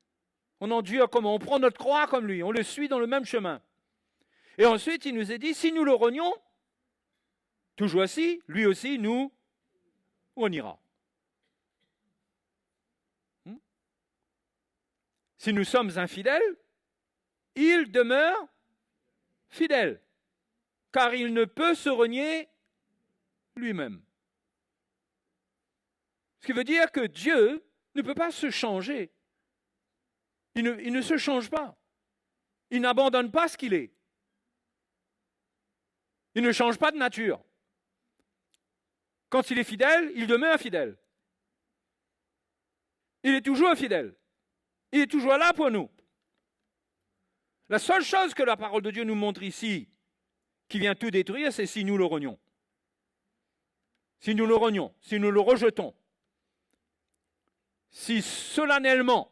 on endure comment? On prend notre croix comme lui, on le suit dans le même chemin. Et ensuite, il nous est dit, si nous le renions, toujours ainsi, lui aussi, nous, on ira. Si nous sommes infidèles, il demeure fidèle, car il ne peut se renier lui-même. Ce qui veut dire que Dieu ne peut pas se changer. Il ne se change pas. Il n'abandonne pas ce qu'il est. Il ne change pas de nature. Quand il est fidèle, il demeure fidèle. Il est toujours fidèle. Il est toujours là pour nous. La seule chose que la parole de Dieu nous montre ici, qui vient tout détruire, c'est si nous le renions. Si nous le renions, si nous le rejetons. Si solennellement,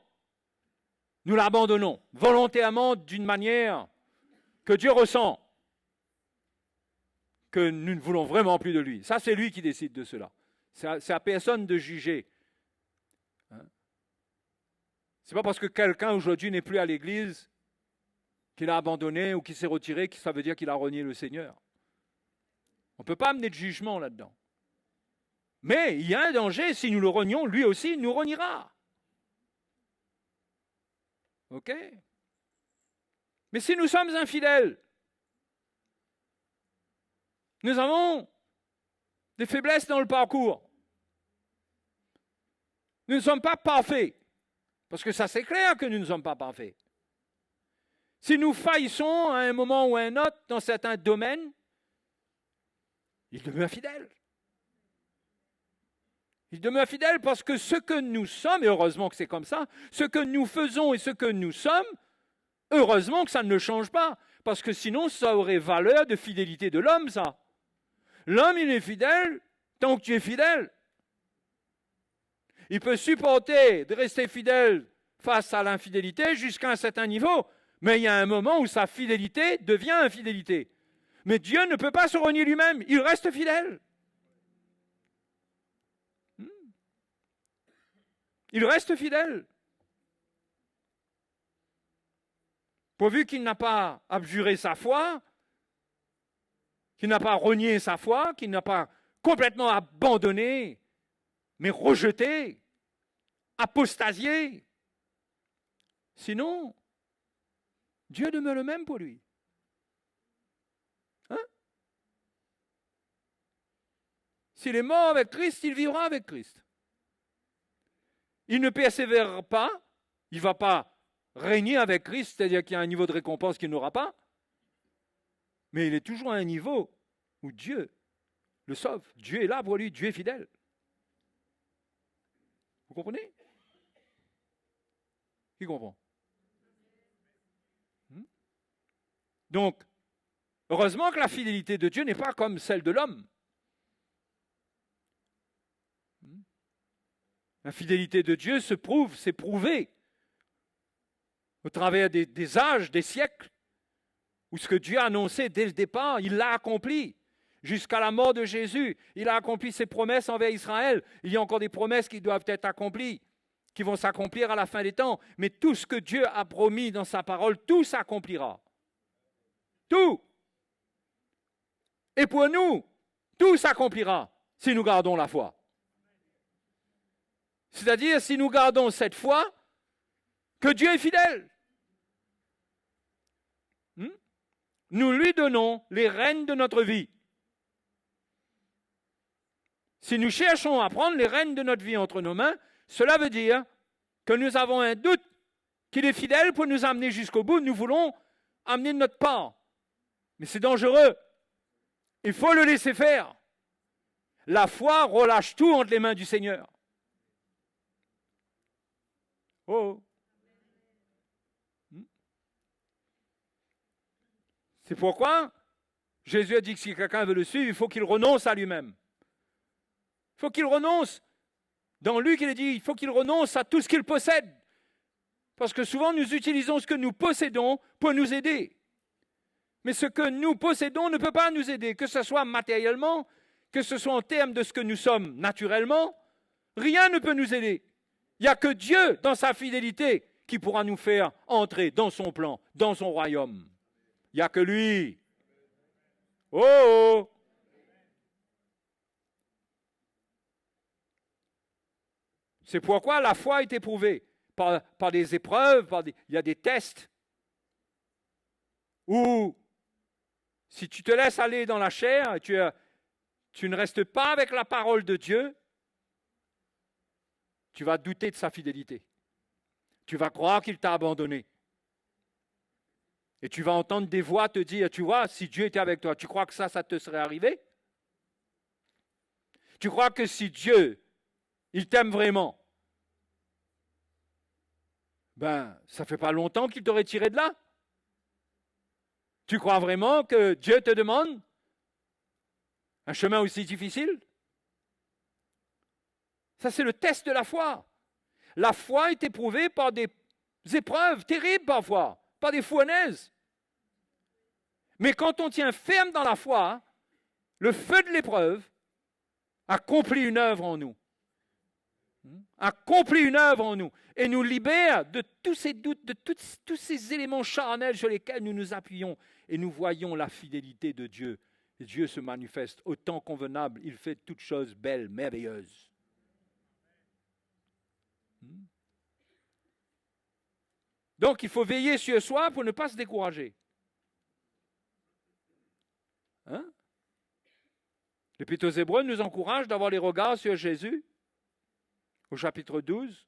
nous l'abandonnons, volontairement, d'une manière que Dieu ressent, que nous ne voulons vraiment plus de lui. Ça, c'est lui qui décide de cela. C'est à personne de juger. Ce n'est pas parce que quelqu'un aujourd'hui n'est plus à l'église qu'il a abandonné ou qu'il s'est retiré que ça veut dire qu'il a renié le Seigneur. On ne peut pas amener de jugement là-dedans. Mais il y a un danger, si nous le renions, lui aussi nous reniera. OK? Mais si nous sommes infidèles, nous avons des faiblesses dans le parcours. Nous ne sommes pas parfaits. Parce que ça, c'est clair que nous ne sommes pas parfaits. Si nous faillissons à un moment ou à un autre dans certains domaines, il demeure fidèle. Il demeure fidèle parce que ce que nous sommes, et heureusement que c'est comme ça, ce que nous faisons et ce que nous sommes, heureusement que ça ne change pas. Parce que sinon, ça aurait valeur de fidélité de l'homme, ça. L'homme, il est fidèle tant que tu es fidèle. Il peut supporter de rester fidèle face à l'infidélité jusqu'à un certain niveau, mais il y a un moment où sa fidélité devient infidélité. Mais Dieu ne peut pas se renier lui-même, il reste fidèle. Il reste fidèle. Pourvu qu'il n'a pas abjuré sa foi, qu'il n'a pas renié sa foi, qu'il n'a pas complètement abandonné, mais rejeté, apostasié. Sinon, Dieu demeure le même pour lui. Hein? S'il est mort avec Christ, il vivra avec Christ. Il ne persévère pas, il ne va pas régner avec Christ, c'est-à-dire qu'il y a un niveau de récompense qu'il n'aura pas, mais il est toujours à un niveau où Dieu le sauve. Dieu est là pour lui, Dieu est fidèle. Vous comprenez? Qui comprend? Donc, heureusement que la fidélité de Dieu n'est pas comme celle de l'homme. La fidélité de Dieu se prouve, c'est prouvé au travers des âges, des siècles, où ce que Dieu a annoncé dès le départ, il l'a accompli. Jusqu'à la mort de Jésus, il a accompli ses promesses envers Israël. Il y a encore des promesses qui doivent être accomplies, qui vont s'accomplir à la fin des temps. Mais tout ce que Dieu a promis dans sa parole, tout s'accomplira. Tout. Et pour nous, tout s'accomplira si nous gardons la foi. C'est-à-dire si nous gardons cette foi, que Dieu est fidèle. Nous lui donnons les rênes de notre vie. Si nous cherchons à prendre les rênes de notre vie entre nos mains, cela veut dire que nous avons un doute qu'il est fidèle pour nous amener jusqu'au bout. Nous voulons amener notre part. Mais c'est dangereux. Il faut le laisser faire. La foi relâche tout entre les mains du Seigneur. Oh. C'est pourquoi Jésus a dit que si quelqu'un veut le suivre, il faut qu'il renonce à lui-même. Il faut qu'il renonce. Dans Luc, il est dit, il faut qu'il renonce à tout ce qu'il possède. Parce que souvent, nous utilisons ce que nous possédons pour nous aider. Mais ce que nous possédons ne peut pas nous aider, que ce soit matériellement, que ce soit en termes de ce que nous sommes naturellement, rien ne peut nous aider. Il n'y a que Dieu, dans sa fidélité, qui pourra nous faire entrer dans son plan, dans son royaume. Il n'y a que lui. Oh! C'est pourquoi la foi est éprouvée par des épreuves, il y a des tests. Ou si tu te laisses aller dans la chair, tu ne restes pas avec la parole de Dieu, tu vas douter de sa fidélité. Tu vas croire qu'il t'a abandonné. Et tu vas entendre des voix te dire, tu vois, si Dieu était avec toi, tu crois que ça te serait arrivé? Tu crois que si Dieu, il t'aime vraiment, ben, ça ne fait pas longtemps qu'il t'aurait tiré de là? Tu crois vraiment que Dieu te demande un chemin aussi difficile? Ça, c'est le test de la foi. La foi est éprouvée par des épreuves terribles parfois, par des fournaises. Mais quand on tient ferme dans la foi, le feu de l'épreuve accomplit une œuvre en nous. Accomplit une œuvre en nous et nous libère de tous ces doutes, de tous ces éléments charnels sur lesquels nous nous appuyons et nous voyons la fidélité de Dieu. Et Dieu se manifeste au temps convenable, il fait toutes choses belles, merveilleuses. Donc il faut veiller sur soi pour ne pas se décourager. L'Épître aux Hébreux nous encourage d'avoir les regards sur Jésus au chapitre 12.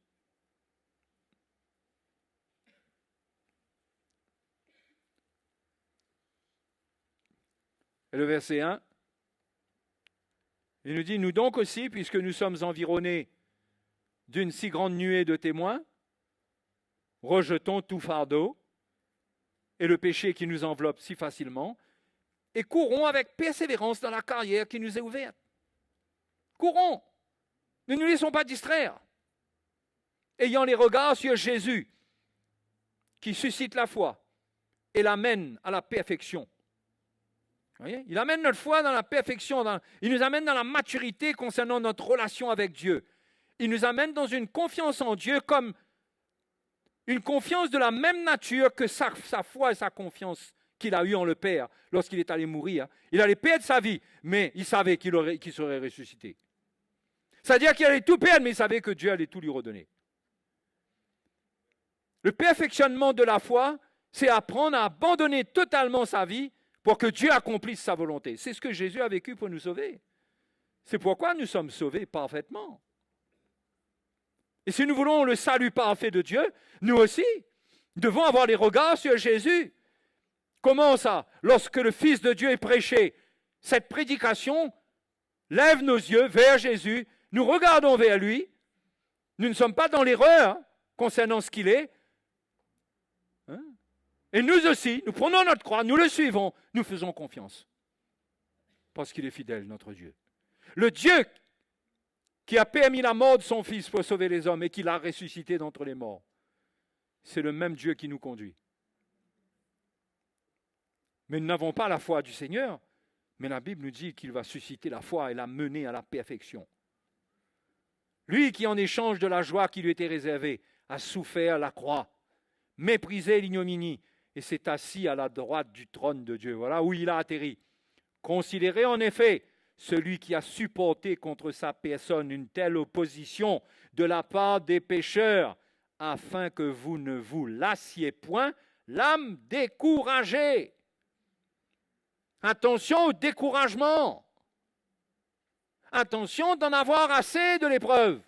Et le verset 1, il nous dit, nous donc aussi, puisque nous sommes environnés d'une si grande nuée de témoins, rejetons tout fardeau et le péché qui nous enveloppe si facilement, et courons avec persévérance dans la carrière qui nous est ouverte. Courons, ne nous laissons pas distraire, ayant les regards sur Jésus, qui suscite la foi et l'amène à la perfection. Vous voyez, il amène notre foi dans la perfection, il nous amène dans la maturité concernant notre relation avec Dieu. Il nous amène dans une confiance en Dieu comme une confiance de la même nature que sa foi et sa confiance qu'il a eue en le Père lorsqu'il est allé mourir. Il allait perdre sa vie, mais il savait qu'il serait ressuscité. C'est-à-dire qu'il allait tout perdre, mais il savait que Dieu allait tout lui redonner. Le perfectionnement de la foi, c'est apprendre à abandonner totalement sa vie pour que Dieu accomplisse sa volonté. C'est ce que Jésus a vécu pour nous sauver. C'est pourquoi nous sommes sauvés parfaitement. Et si nous voulons le salut parfait de Dieu, nous aussi, devons avoir les regards sur Jésus. Comment ça? Lorsque le Fils de Dieu est prêché, cette prédication lève nos yeux vers Jésus, nous regardons vers lui, nous ne sommes pas dans l'erreur concernant ce qu'il est. Et nous aussi, nous prenons notre croix, nous le suivons, nous faisons confiance. Parce qu'il est fidèle, notre Dieu. Le Dieu qui a permis la mort de son Fils pour sauver les hommes et qui l'a ressuscité d'entre les morts, c'est le même Dieu qui nous conduit. Mais nous n'avons pas la foi du Seigneur, mais la Bible nous dit qu'il va susciter la foi et la mener à la perfection. Lui qui, en échange de la joie qui lui était réservée, a souffert la croix, méprisé l'ignominie, et s'est assis à la droite du trône de Dieu. Voilà où il a atterri. Considérez en effet celui qui a supporté contre sa personne une telle opposition de la part des pécheurs, afin que vous ne vous lassiez point l'âme découragée. Attention au découragement. Attention d'en avoir assez de l'épreuve.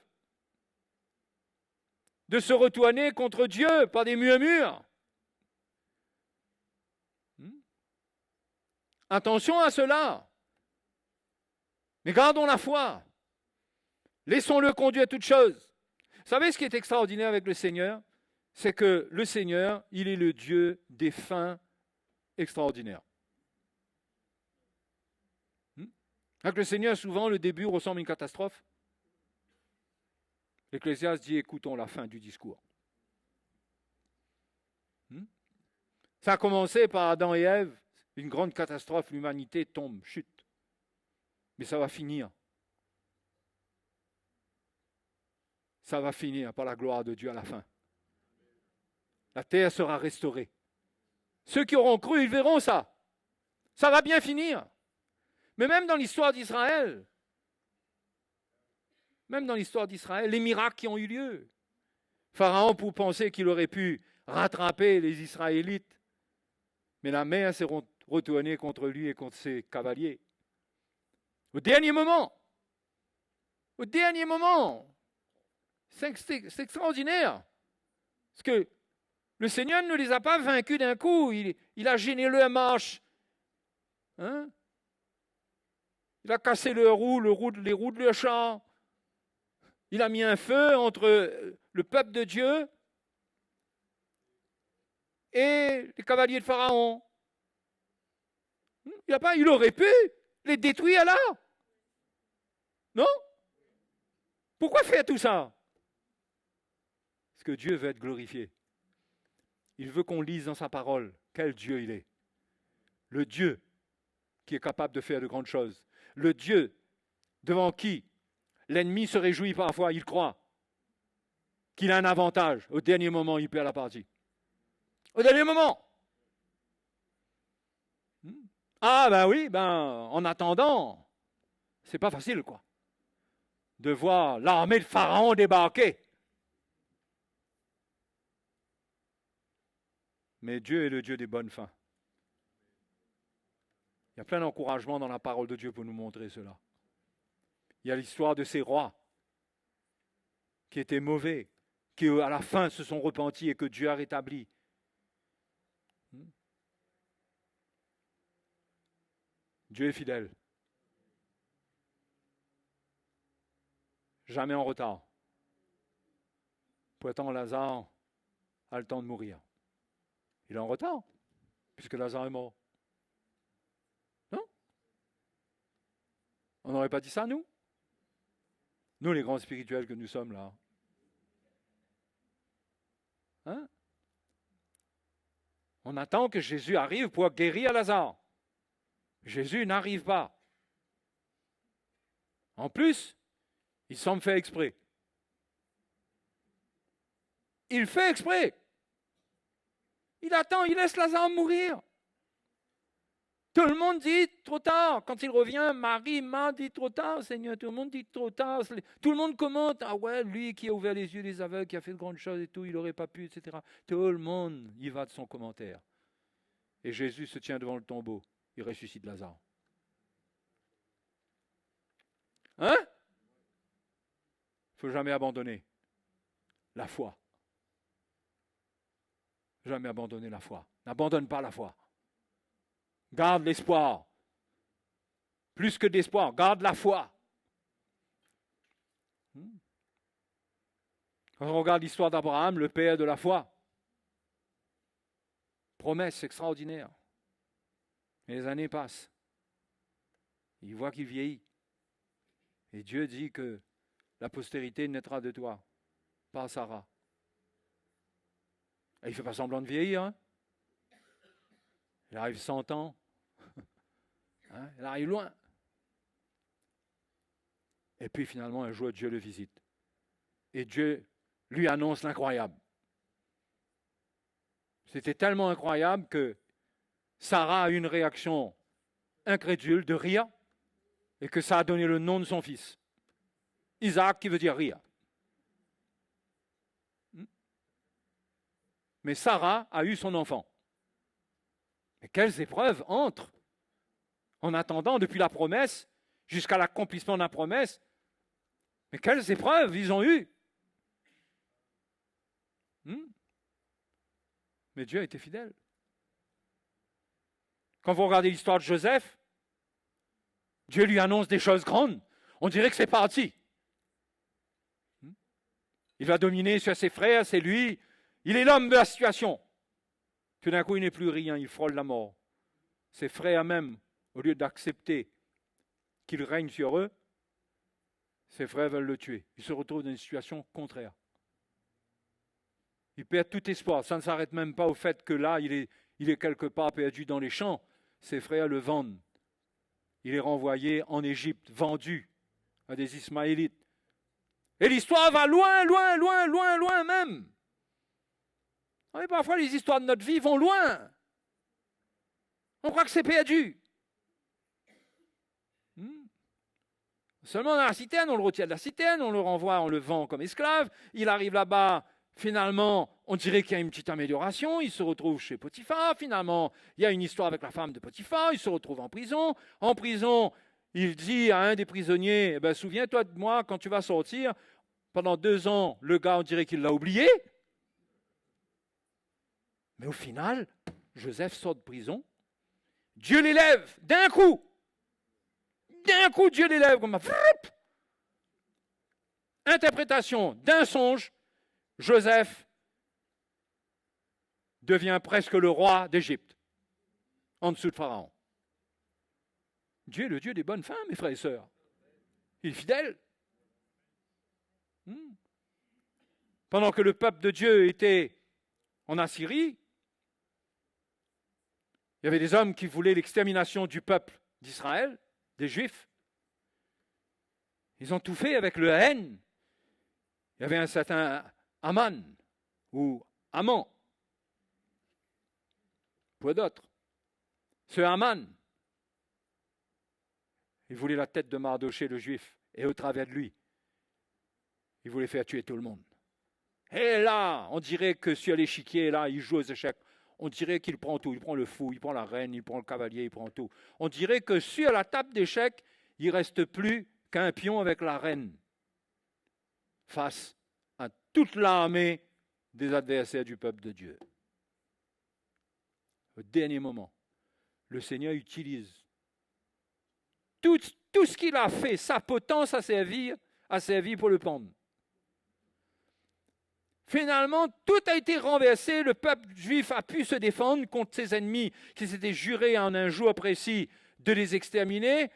De se retourner contre Dieu par des murmures. Attention à cela. Mais gardons la foi. Laissons-le conduire toutes choses. Vous savez ce qui est extraordinaire avec le Seigneur? C'est que le Seigneur, il est le Dieu des fins extraordinaires. Avec le Seigneur, souvent, le début ressemble à une catastrophe. L'Ecclésiaste dit, écoutons la fin du discours. Ça a commencé par Adam et Ève, une grande catastrophe, l'humanité tombe, chute. Mais ça va finir. Ça va finir par la gloire de Dieu à la fin. La terre sera restaurée. Ceux qui auront cru, ils verront ça. Ça va bien finir. Mais même dans l'histoire d'Israël, les miracles qui ont eu lieu. Pharaon, pour penser qu'il aurait pu rattraper les Israélites, mais la mer s'est retournée contre lui et contre ses cavaliers. Au dernier moment, c'est extraordinaire. Parce que le Seigneur ne les a pas vaincus d'un coup, il a gêné leur marche. Il a cassé les roues de leur char. Il a mis un feu entre le peuple de Dieu et les cavaliers de Pharaon. Il aurait pu les détruire là. Non? Pourquoi faire tout ça? Parce que Dieu veut être glorifié. Il veut qu'on lise dans sa parole quel Dieu il est. Le Dieu qui est capable de faire de grandes choses. Le Dieu devant qui l'ennemi se réjouit parfois, il croit qu'il a un avantage. Au dernier moment, il perd la partie. Au dernier moment. Ah ben oui, en attendant, c'est pas facile quoi. De voir l'armée de Pharaon débarquer. Mais Dieu est le Dieu des bonnes fins. Il y a plein d'encouragements dans la parole de Dieu pour nous montrer cela. Il y a l'histoire de ces rois qui étaient mauvais, qui à la fin se sont repentis et que Dieu a rétabli. Dieu est fidèle. Jamais en retard. Pourtant, Lazare a le temps de mourir. Il est en retard, puisque Lazare est mort. Non? On n'aurait pas dit ça, nous? Nous, les grands spirituels que nous sommes là. On attend que Jésus arrive pour guérir Lazare. Jésus n'arrive pas. En plus, il semble faire exprès. Il fait exprès. Il attend, il laisse Lazare mourir. Tout le monde dit trop tard. Quand il revient, Marie m'a dit trop tard, Seigneur. Tout le monde dit trop tard. Tout le monde commente. Ah ouais, lui qui a ouvert les yeux des aveugles, qui a fait de grandes choses et tout, il n'aurait pas pu, etc. Tout le monde y va de son commentaire. Et Jésus se tient devant le tombeau. Il ressuscite Lazare. Il ne faut jamais abandonner la foi. Jamais abandonner la foi. N'abandonne pas la foi. Garde l'espoir. Plus que d'espoir, garde la foi. Quand on regarde l'histoire d'Abraham, le père de la foi, promesse extraordinaire. Et les années passent. Il voit qu'il vieillit. Et Dieu dit que la postérité naîtra de toi, par Sarah. Et il ne fait pas semblant de vieillir. Il arrive 100 ans. Il arrive loin. Et puis finalement, un jour, Dieu le visite. Et Dieu lui annonce l'incroyable. C'était tellement incroyable que Sarah a eu une réaction incrédule de rire et que ça a donné le nom de son fils. Isaac qui veut dire rire. Mais Sarah a eu son enfant. Mais quelles épreuves entrent en attendant depuis la promesse jusqu'à l'accomplissement de la promesse. Mais quelles épreuves ils ont eues. Mais Dieu a été fidèle. Quand vous regardez l'histoire de Joseph, Dieu lui annonce des choses grandes. On dirait que c'est parti. Il va dominer sur ses frères, c'est lui. Il est l'homme de la situation. Tout d'un coup, il n'est plus rien, il frôle la mort. Ses frères même, au lieu d'accepter qu'il règne sur eux, ses frères veulent le tuer. Il se retrouve dans une situation contraire. Il perd tout espoir. Ça ne s'arrête même pas au fait que là, il est quelque part perdu dans les champs. Ses frères le vendent. Il est renvoyé en Égypte, vendu à des Ismaélites. Et l'histoire va loin, loin, loin, loin, loin même. Et parfois, les histoires de notre vie vont loin. On croit que c'est perdu. Seulement dans la citerne, on le retire de la citerne, on le renvoie, on le vend comme esclave. Il arrive là-bas, finalement, on dirait qu'il y a une petite amélioration. Il se retrouve chez Potiphar. Finalement, il y a une histoire avec la femme de Potiphar. Il se retrouve en prison. En prison, il dit à un des prisonniers, eh ben, souviens-toi de moi quand tu vas sortir. Pendant 2 ans, le gars, on dirait qu'il l'a oublié. Mais au final, Joseph sort de prison. Dieu l'élève d'un coup. D'un coup, Dieu l'élève comme un... Interprétation d'un songe, Joseph devient presque le roi d'Égypte, en dessous de Pharaon. Dieu est le Dieu des bonnes fins, mes frères et sœurs. Il est fidèle. Pendant que le peuple de Dieu était en Assyrie, il y avait des hommes qui voulaient l'extermination du peuple d'Israël, des Juifs. Ils ont tout fait avec le haine. Il y avait un certain Aman, ou Aman, pour d'autres. Ce Aman, il voulait la tête de Mardoché, le Juif, et au travers de lui, il voulait faire tuer tout le monde. Et là, on dirait que sur l'échiquier, là, il joue aux échecs. On dirait qu'il prend tout. Il prend le fou, il prend la reine, il prend le cavalier, il prend tout. On dirait que sur la table d'échecs, il ne reste plus qu'un pion avec la reine face à toute l'armée des adversaires du peuple de Dieu. Au dernier moment, le Seigneur utilise tout ce qu'il a fait, sa potence a servi pour le pendre. Finalement, tout a été renversé, le peuple juif a pu se défendre contre ses ennemis qui s'étaient jurés en un jour précis de les exterminer.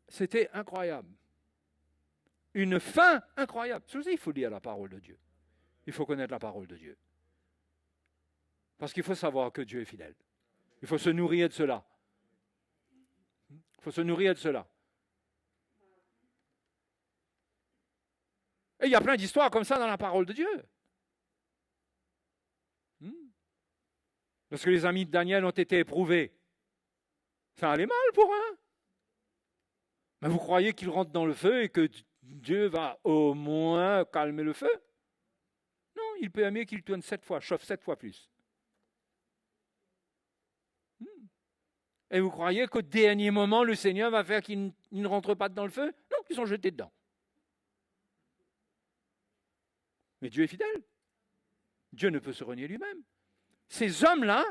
C'était incroyable. Une fin incroyable. C'est aussi, il faut lire la parole de Dieu. Il faut connaître la parole de Dieu. Parce qu'il faut savoir que Dieu est fidèle. Il faut se nourrir de cela. Il faut se nourrir de cela. Et il y a plein d'histoires comme ça dans la parole de Dieu. Lorsque les amis de Daniel ont été éprouvés, ça allait mal pour eux. Mais vous croyez qu'ils rentrent dans le feu et que Dieu va au moins calmer le feu? Non, il permet qu'il tourne 7 fois, chauffe 7 fois plus. Et vous croyez qu'au dernier moment, le Seigneur va faire qu'ils ne rentrent pas dans le feu? Non, ils sont jetés dedans. Mais Dieu est fidèle. Dieu ne peut se renier lui-même. Ces hommes-là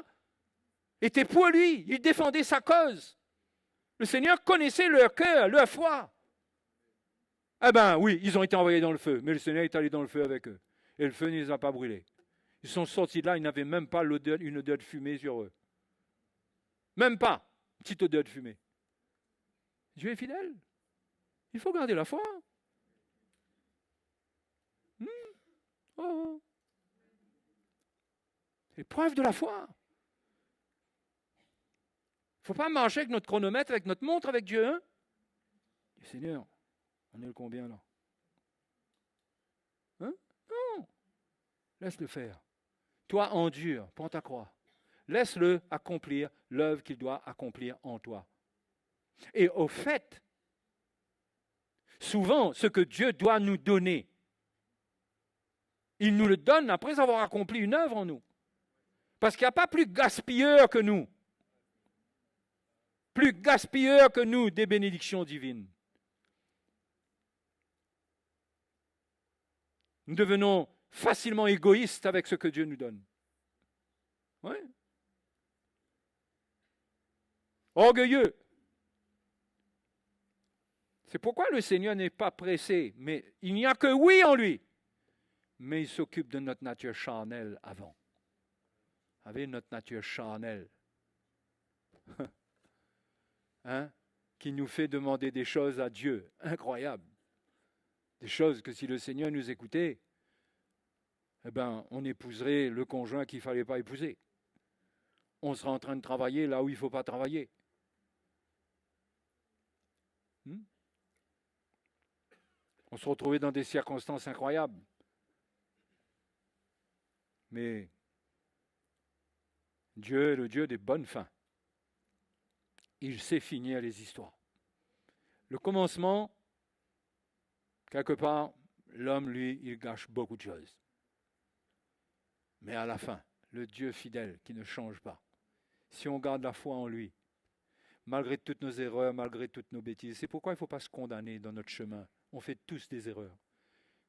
étaient pour lui. Ils défendaient sa cause. Le Seigneur connaissait leur cœur, leur foi. Eh bien, oui, ils ont été envoyés dans le feu, mais le Seigneur est allé dans le feu avec eux. Et le feu ne les a pas brûlés. Ils sont sortis de là, ils n'avaient même pas une odeur de fumée sur eux. Même pas une petite odeur de fumée. Dieu est fidèle. Il faut garder la foi. Oh. C'est l'épreuve de la foi. Il ne faut pas marcher avec notre chronomètre, avec notre montre, avec Dieu. Hein? Seigneur, on est le combien là? Hein? Non. Laisse-le faire. Toi, endure, prends ta croix. Laisse-le accomplir l'œuvre qu'il doit accomplir en toi. Et au fait, souvent, ce que Dieu doit nous donner, il nous le donne après avoir accompli une œuvre en nous. Parce qu'il n'y a pas plus gaspilleur que nous. Plus gaspilleur que nous des bénédictions divines. Nous devenons facilement égoïstes avec ce que Dieu nous donne. Oui. orgueilleux. C'est pourquoi le Seigneur n'est pas pressé, mais il n'y a que oui en lui. Mais il s'occupe de notre nature charnelle avant. Vous savez, notre nature charnelle, hein, qui nous fait demander des choses à Dieu, incroyables. Des choses que si le Seigneur nous écoutait, eh ben, on épouserait le conjoint qu'il ne fallait pas épouser. On sera en train de travailler là où il ne faut pas travailler. On se retrouvait dans des circonstances incroyables. Mais Dieu est le Dieu des bonnes fins. Il sait finir les histoires. Le commencement, quelque part, l'homme, lui, il gâche beaucoup de choses. Mais à la fin, le Dieu fidèle qui ne change pas, si on garde la foi en lui, malgré toutes nos erreurs, malgré toutes nos bêtises, c'est pourquoi il ne faut pas se condamner dans notre chemin. On fait tous des erreurs.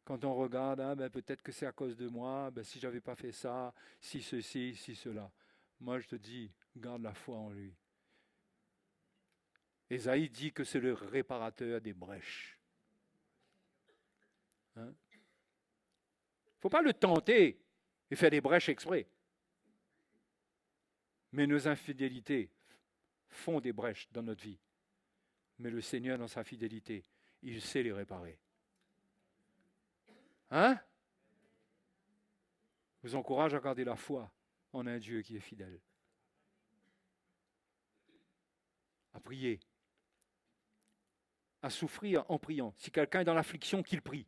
Quand on regarde, peut-être que c'est à cause de moi, si je n'avais pas fait ça, si ceci, si cela. Moi, je te dis, garde la foi en lui. Ésaïe dit que c'est le réparateur des brèches. Il ne faut pas le tenter et faire des brèches exprès. Mais nos infidélités font des brèches dans notre vie. Mais le Seigneur, dans sa fidélité, il sait les réparer. Je vous encourage à garder la foi en un Dieu qui est fidèle. À prier. À souffrir en priant. Si quelqu'un est dans l'affliction, qu'il prie.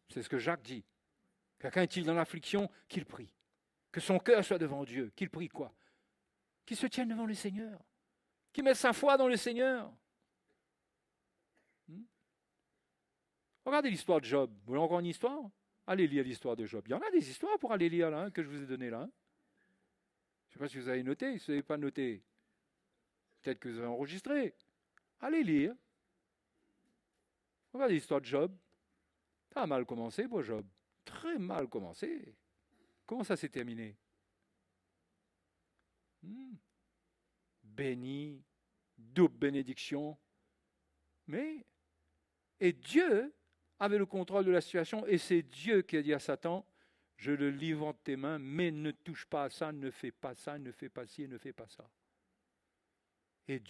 C'est ce que Jacques dit. Quelqu'un est-il dans l'affliction, qu'il prie. Que son cœur soit devant Dieu. Qu'il prie quoi? Qu'il se tienne devant le Seigneur. Qu'il mette sa foi dans le Seigneur. Regardez l'histoire de Job. Vous voulez encore une histoire? Allez lire l'histoire de Job. Il y en a des histoires pour aller lire là, que je vous ai données là. Je ne sais pas si vous avez noté. Si vous n'avez pas noté, peut-être que vous avez enregistré. Allez lire. Regardez l'histoire de Job. Ça a mal commencé pour Job. Très mal commencé. Comment ça s'est terminé? Béni, double bénédiction. Et Dieu avait le contrôle de la situation, et c'est Dieu qui a dit à Satan, je le livre entre tes mains, mais ne touche pas à ça, ne fais pas ça, ne fais pas ci, ne fais pas ça. Et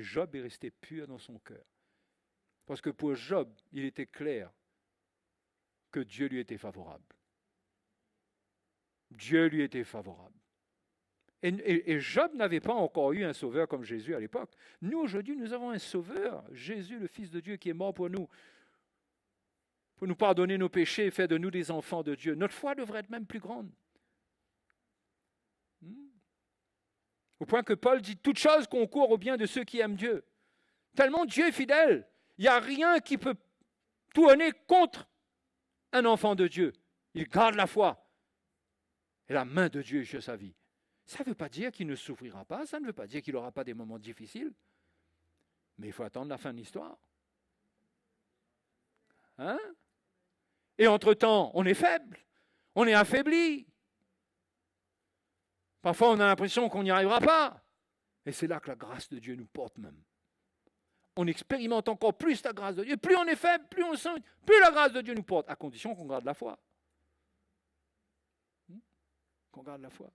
Job est resté pur dans son cœur. Parce que pour Job, il était clair que Dieu lui était favorable. Dieu lui était favorable. Et Job n'avait pas encore eu un sauveur comme Jésus à l'époque. Nous, aujourd'hui, nous avons un sauveur, Jésus, le Fils de Dieu, qui est mort pour nous pardonner nos péchés et faire de nous des enfants de Dieu. Notre foi devrait être même plus grande. Au point que Paul dit, toute chose concourt au bien de ceux qui aiment Dieu. Tellement Dieu est fidèle. Il n'y a rien qui peut tourner contre un enfant de Dieu. Il garde la foi. Et la main de Dieu est sur sa vie. Ça ne veut pas dire qu'il ne souffrira pas, ça ne veut pas dire qu'il n'aura pas des moments difficiles. Mais il faut attendre la fin de l'histoire. Et entre-temps, on est faible, on est affaibli. Parfois, on a l'impression qu'on n'y arrivera pas. Et c'est là que la grâce de Dieu nous porte même. On expérimente encore plus la grâce de Dieu. Plus on est faible, plus on sent, plus la grâce de Dieu nous porte, à condition qu'on garde la foi. Qu'on garde la foi.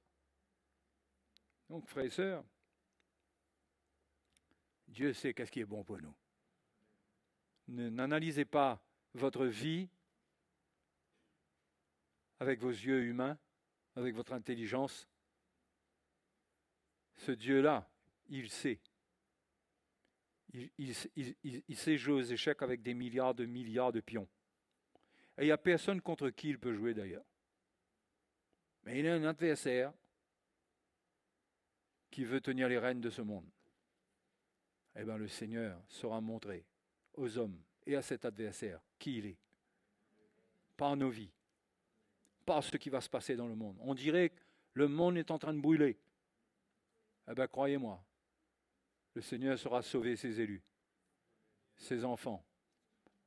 Donc, frères et sœurs, Dieu sait qu'est-ce qui est bon pour nous. N'analysez pas votre vie avec vos yeux humains, avec votre intelligence. Ce Dieu-là, il sait. Il sait jouer aux échecs avec des milliards de pions. Et il n'y a personne contre qui il peut jouer d'ailleurs. Mais il a un adversaire qui veut tenir les rênes de ce monde. Eh bien, le Seigneur saura montrer aux hommes et à cet adversaire qui il est. Par nos vies. Par ce qui va se passer dans le monde. On dirait que le monde est en train de brûler. Eh bien, croyez-moi, le Seigneur saura sauver ses élus, ses enfants,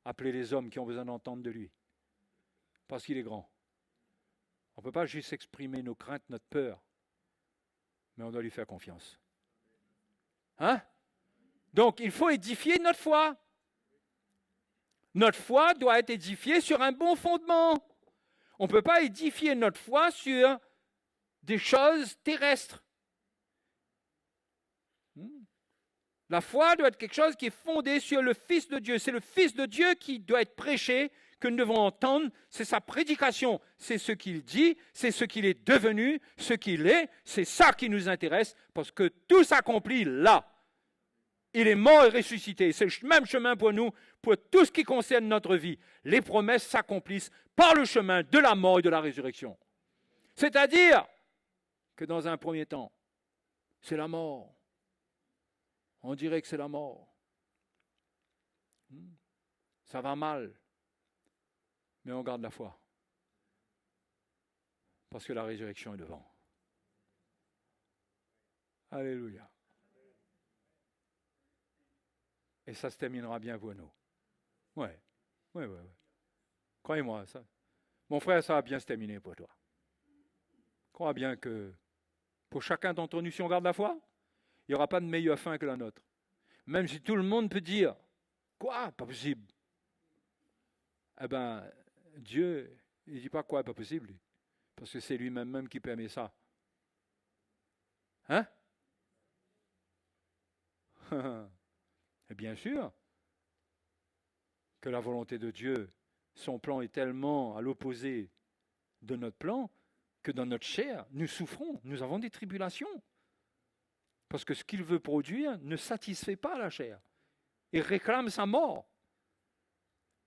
appeler les hommes qui ont besoin d'entendre de lui. Parce qu'il est grand. On ne peut pas juste exprimer nos craintes, notre peur, mais on doit lui faire confiance. Hein? Donc, il faut édifier notre foi. Notre foi doit être édifiée sur un bon fondement. On ne peut pas édifier notre foi sur des choses terrestres. La foi doit être quelque chose qui est fondé sur le Fils de Dieu. C'est le Fils de Dieu qui doit être prêché, que nous devons entendre. C'est sa prédication. C'est ce qu'il dit, c'est ce qu'il est devenu, ce qu'il est. C'est ça qui nous intéresse, parce que tout s'accomplit là. Il est mort et ressuscité. C'est le même chemin pour nous, pour tout ce qui concerne notre vie. Les promesses s'accomplissent par le chemin de la mort et de la résurrection. C'est-à-dire que dans un premier temps, c'est la mort. On dirait que c'est la mort. Ça va mal. Mais on garde la foi. Parce que la résurrection est devant. Alléluia. Et ça se terminera bien pour nous. Ouais. Croyez-moi, ça. Mon frère, ça va bien se terminer pour toi. Crois bien que pour chacun d'entre nous, si on garde la foi, il n'y aura pas de meilleure fin que la nôtre. Même si tout le monde peut dire, quoi, pas possible. Eh bien, Dieu, il ne dit pas quoi, pas possible. Parce que c'est lui-même même qui permet ça. Hein? Et bien sûr que la volonté de Dieu, son plan est tellement à l'opposé de notre plan que dans notre chair, nous souffrons, nous avons des tribulations. Parce que ce qu'il veut produire ne satisfait pas la chair. Il réclame sa mort.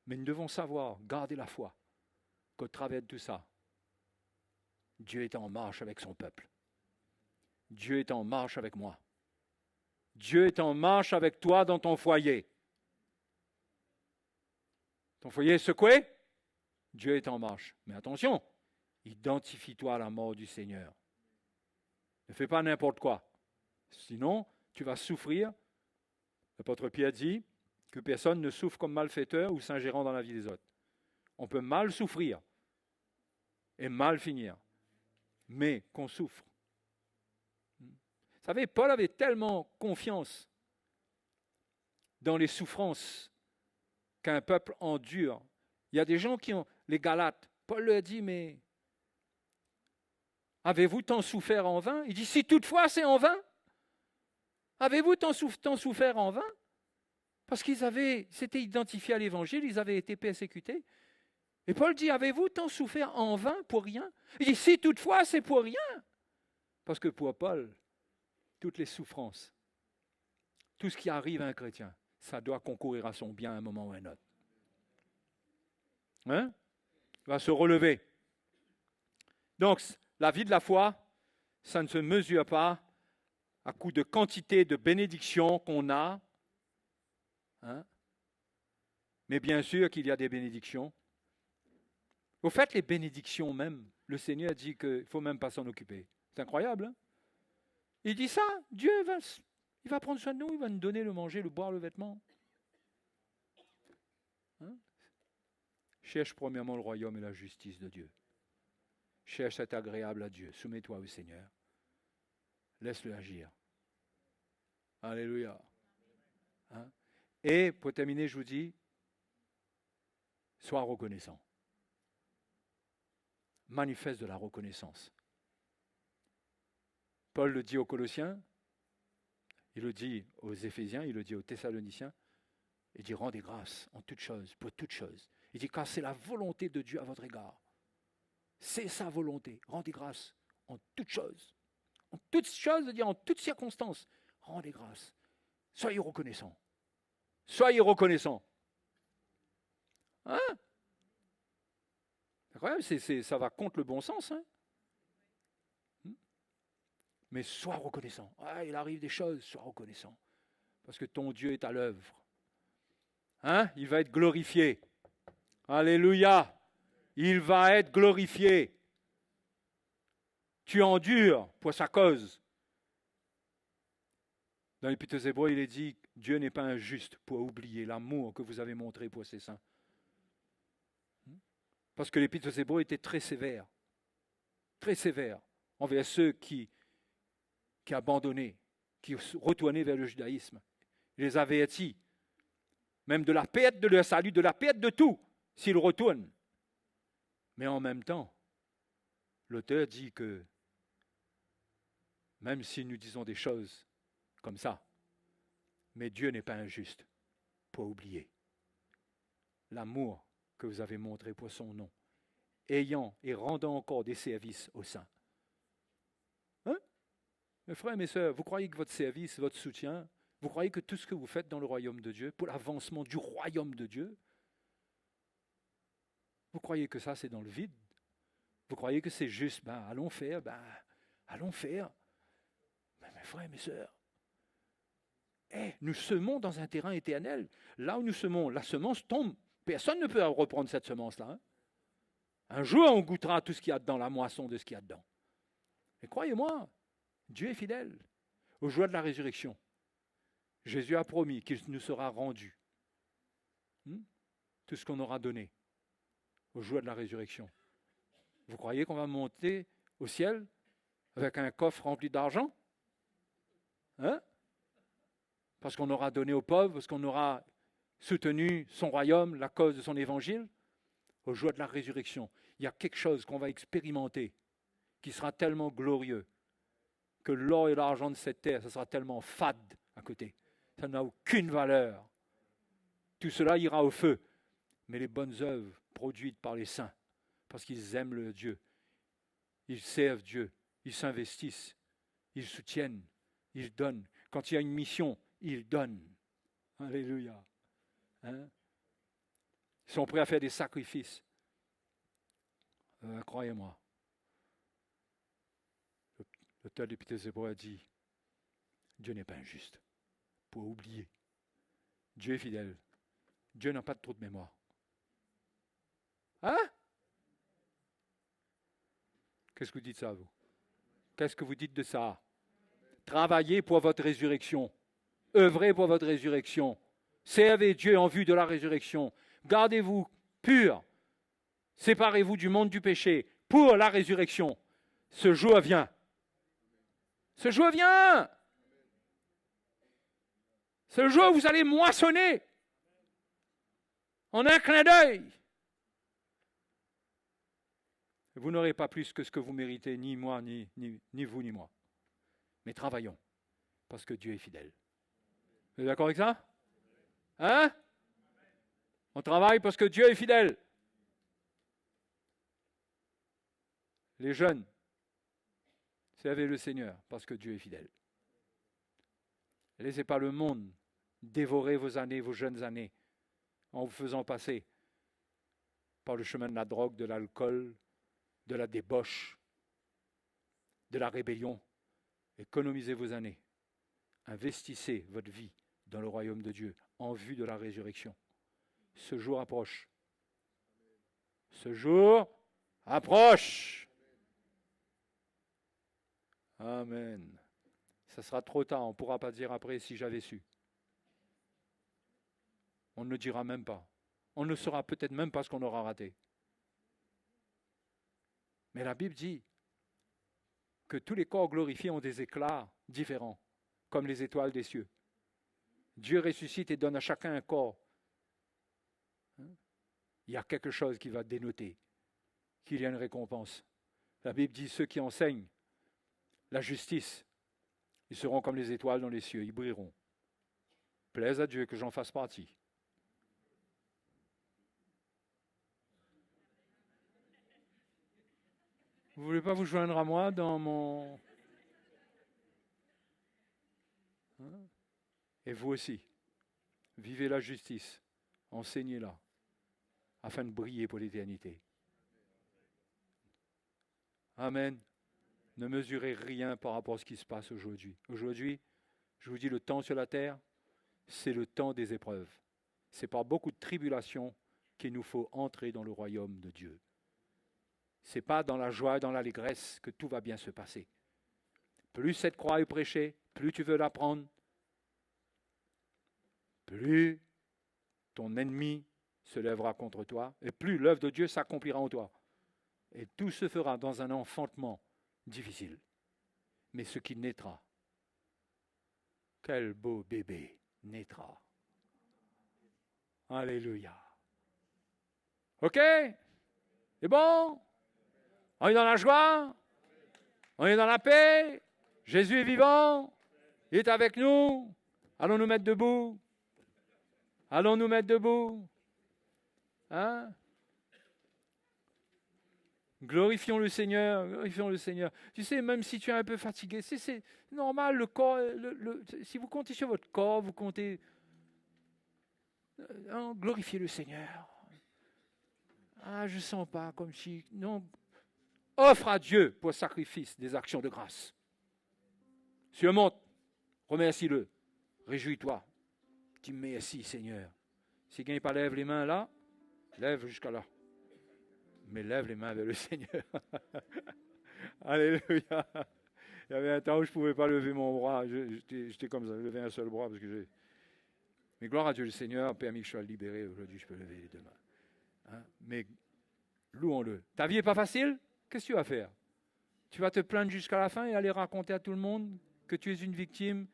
Mais nous devons savoir, garder la foi, qu'au travers de tout ça, Dieu est en marche avec son peuple. Dieu est en marche avec moi. Dieu est en marche avec toi dans ton foyer. Ton foyer est secoué? Dieu est en marche. Mais attention, identifie-toi à la mort du Seigneur. Ne fais pas n'importe quoi. Sinon, tu vas souffrir. L'apôtre Pierre dit que personne ne souffre comme malfaiteur ou s'ingérant dans la vie des autres. On peut mal souffrir et mal finir, mais qu'on souffre. Vous savez, Paul avait tellement confiance dans les souffrances qu'un peuple endure. Il y a des gens qui ont, les Galates, Paul leur dit, mais avez-vous tant souffert en vain? Il dit, si toutefois c'est en vain. Avez-vous tant souffert en vain? Parce qu'ils s'étaient identifiés à l'évangile, ils avaient été persécutés. Et Paul dit, avez-vous tant souffert en vain pour rien? Il dit, si toutefois c'est pour rien. Parce que pour Paul, toutes les souffrances, tout ce qui arrive à un chrétien, ça doit concourir à son bien à un moment ou à un autre. Hein? Il va se relever. Donc, la vie de la foi, ça ne se mesure pas à coup de quantité de bénédictions qu'on a. Hein? Mais bien sûr qu'il y a des bénédictions. Au fait, les bénédictions même, le Seigneur dit qu'il ne faut même pas s'en occuper. C'est incroyable. Hein? Il dit ça, Dieu il va prendre soin de nous, il va nous donner le manger, le boire, le vêtement. Hein? Cherche premièrement le royaume et la justice de Dieu. Cherche à être agréable à Dieu. Soumets-toi au Seigneur. Laisse-le agir. Alléluia. Hein? Et pour terminer, je vous dis, sois reconnaissant. Manifeste de la reconnaissance. Paul le dit aux Colossiens, il le dit aux Éphésiens, il le dit aux Thessaloniciens, il dit rendez grâce en toutes choses, pour toutes choses. Il dit car c'est la volonté de Dieu à votre égard. C'est sa volonté. Rendez grâce en toutes choses. En toutes choses, c'est-à-dire en toutes circonstances. Rendez grâce. Soyez reconnaissants. Soyez reconnaissants. Hein? C'est incroyable, ça va contre le bon sens. Hein? Mais sois reconnaissant. Ah, il arrive des choses, sois reconnaissant. Parce que ton Dieu est à l'œuvre. Hein? Il va être glorifié. Alléluia. Il va être glorifié. Tu endures pour sa cause. Dans l'Épître aux Hébreux, il est dit, Dieu n'est pas injuste pour oublier l'amour que vous avez montré pour ses saints. Parce que l'Épître aux Hébreux était très sévère envers ceux qui abandonnaient, qui retournaient vers le judaïsme. Il les avertit, même de la perte de leur salut, de la perte de tout, s'ils retournent. Mais en même temps, l'auteur dit que même si nous disons des choses comme ça, mais Dieu n'est pas injuste pour oublier l'amour que vous avez montré pour son nom, ayant et rendant encore des services aux saints. Hein? Mes frères et mes sœurs, vous croyez que votre service, votre soutien, vous croyez que tout ce que vous faites dans le royaume de Dieu, pour l'avancement du royaume de Dieu, vous croyez que ça c'est dans le vide? Vous croyez que c'est juste, allons faire. Mais mes frères et mes sœurs, nous semons dans un terrain éternel. Là où nous semons, la semence tombe. Personne ne peut reprendre cette semence-là. Hein? Un jour, on goûtera tout ce qu'il y a dedans, la moisson de ce qu'il y a dedans. Et croyez-moi, Dieu est fidèle. Au jour de la résurrection, Jésus a promis qu'il nous sera rendu tout ce qu'on aura donné au jour de la résurrection. Vous croyez qu'on va monter au ciel avec un coffre rempli d'argent? Hein? Parce qu'on aura donné aux pauvres, parce qu'on aura soutenu son royaume, la cause de son évangile? Au jour de la résurrection, il y a quelque chose qu'on va expérimenter qui sera tellement glorieux que l'or et l'argent de cette terre, ça sera tellement fade à côté. Ça n'a aucune valeur. Tout cela ira au feu. Mais les bonnes œuvres produites par les saints, parce qu'ils aiment le Dieu, ils servent Dieu, ils s'investissent, ils soutiennent, ils donnent. Quand il y a une mission, ils donnent. Alléluia. Hein? Ils sont prêts à faire des sacrifices. Croyez-moi. L'auteur de l'Épître aux Hébreux a dit, Dieu n'est pas injuste pour oublier. Dieu est fidèle. Dieu n'a pas de trou de mémoire. Hein? Qu'est-ce que vous dites ça, vous? Qu'est-ce que vous dites de ça? Travaillez pour votre résurrection. Œuvrez pour votre résurrection. Servez Dieu en vue de la résurrection. Gardez-vous purs. Séparez-vous du monde du péché pour la résurrection. Ce jour vient. Ce jour vient. Ce jour, vous allez moissonner en un clin d'œil. Vous n'aurez pas plus que ce que vous méritez, ni moi, ni vous, ni moi. Mais travaillons, parce que Dieu est fidèle. Vous êtes d'accord avec ça? Hein? On travaille parce que Dieu est fidèle. Les jeunes, servez le Seigneur, parce que Dieu est fidèle. Laissez pas le monde dévorer vos années, vos jeunes années, en vous faisant passer par le chemin de la drogue, de l'alcool, de la débauche, de la rébellion. Économisez vos années. Investissez votre vie dans le royaume de Dieu en vue de la résurrection. Ce jour approche. Ce jour approche. Amen. Ça sera trop tard, on ne pourra pas dire après si j'avais su. On ne le dira même pas. On ne saura peut-être même pas ce qu'on aura raté. Mais la Bible dit que tous les corps glorifiés ont des éclats différents, comme les étoiles des cieux. Dieu ressuscite et donne à chacun un corps. Il y a quelque chose qui va dénoter qu'il y a une récompense. La Bible dit ceux qui enseignent la justice, ils seront comme les étoiles dans les cieux, ils brilleront. Plaise à Dieu que j'en fasse partie. Vous ne voulez pas vous joindre à moi dans mon... Et vous aussi, vivez la justice, enseignez-la, afin de briller pour l'éternité. Amen. Ne mesurez rien par rapport à ce qui se passe aujourd'hui. Aujourd'hui, je vous dis, le temps sur la terre, c'est le temps des épreuves. C'est par beaucoup de tribulations qu'il nous faut entrer dans le royaume de Dieu. Ce n'est pas dans la joie et dans l'allégresse que tout va bien se passer. Plus cette croix est prêchée, plus tu veux l'apprendre, plus ton ennemi se lèvera contre toi, et plus l'œuvre de Dieu s'accomplira en toi. Et tout se fera dans un enfantement difficile. Mais ce qui naîtra quel beau bébé naîtra. Alléluia. OK? C'est bon? On est dans la joie? On est dans la paix? Jésus est vivant? Il est avec nous? Allons nous mettre debout? Allons nous mettre debout? Hein? Glorifions le Seigneur, glorifions le Seigneur. Tu sais, même si tu es un peu fatigué, c'est normal, le corps, si vous comptez sur votre corps, vous comptez... Non, glorifiez le Seigneur. Ah, je ne sens pas comme si... Non, offre à Dieu pour sacrifice des actions de grâce. Surmonte, remercie-le, réjouis-toi. Dis merci Seigneur. Si quelqu'un pas lève les mains là, lève jusqu'à là. Mais lève les mains vers le Seigneur. Alléluia. Il y avait un temps où je ne pouvais pas lever mon bras. J'étais comme ça, je levais un seul bras parce que j'ai... Mais gloire à Dieu, le Seigneur a permis que je sois libéré. Aujourd'hui, je peux lever les deux mains. Hein? Mais louons-le. Ta vie n'est pas facile? Qu'est-ce que tu vas faire? Tu vas te plaindre jusqu'à la fin et aller raconter à tout le monde que tu es une victime,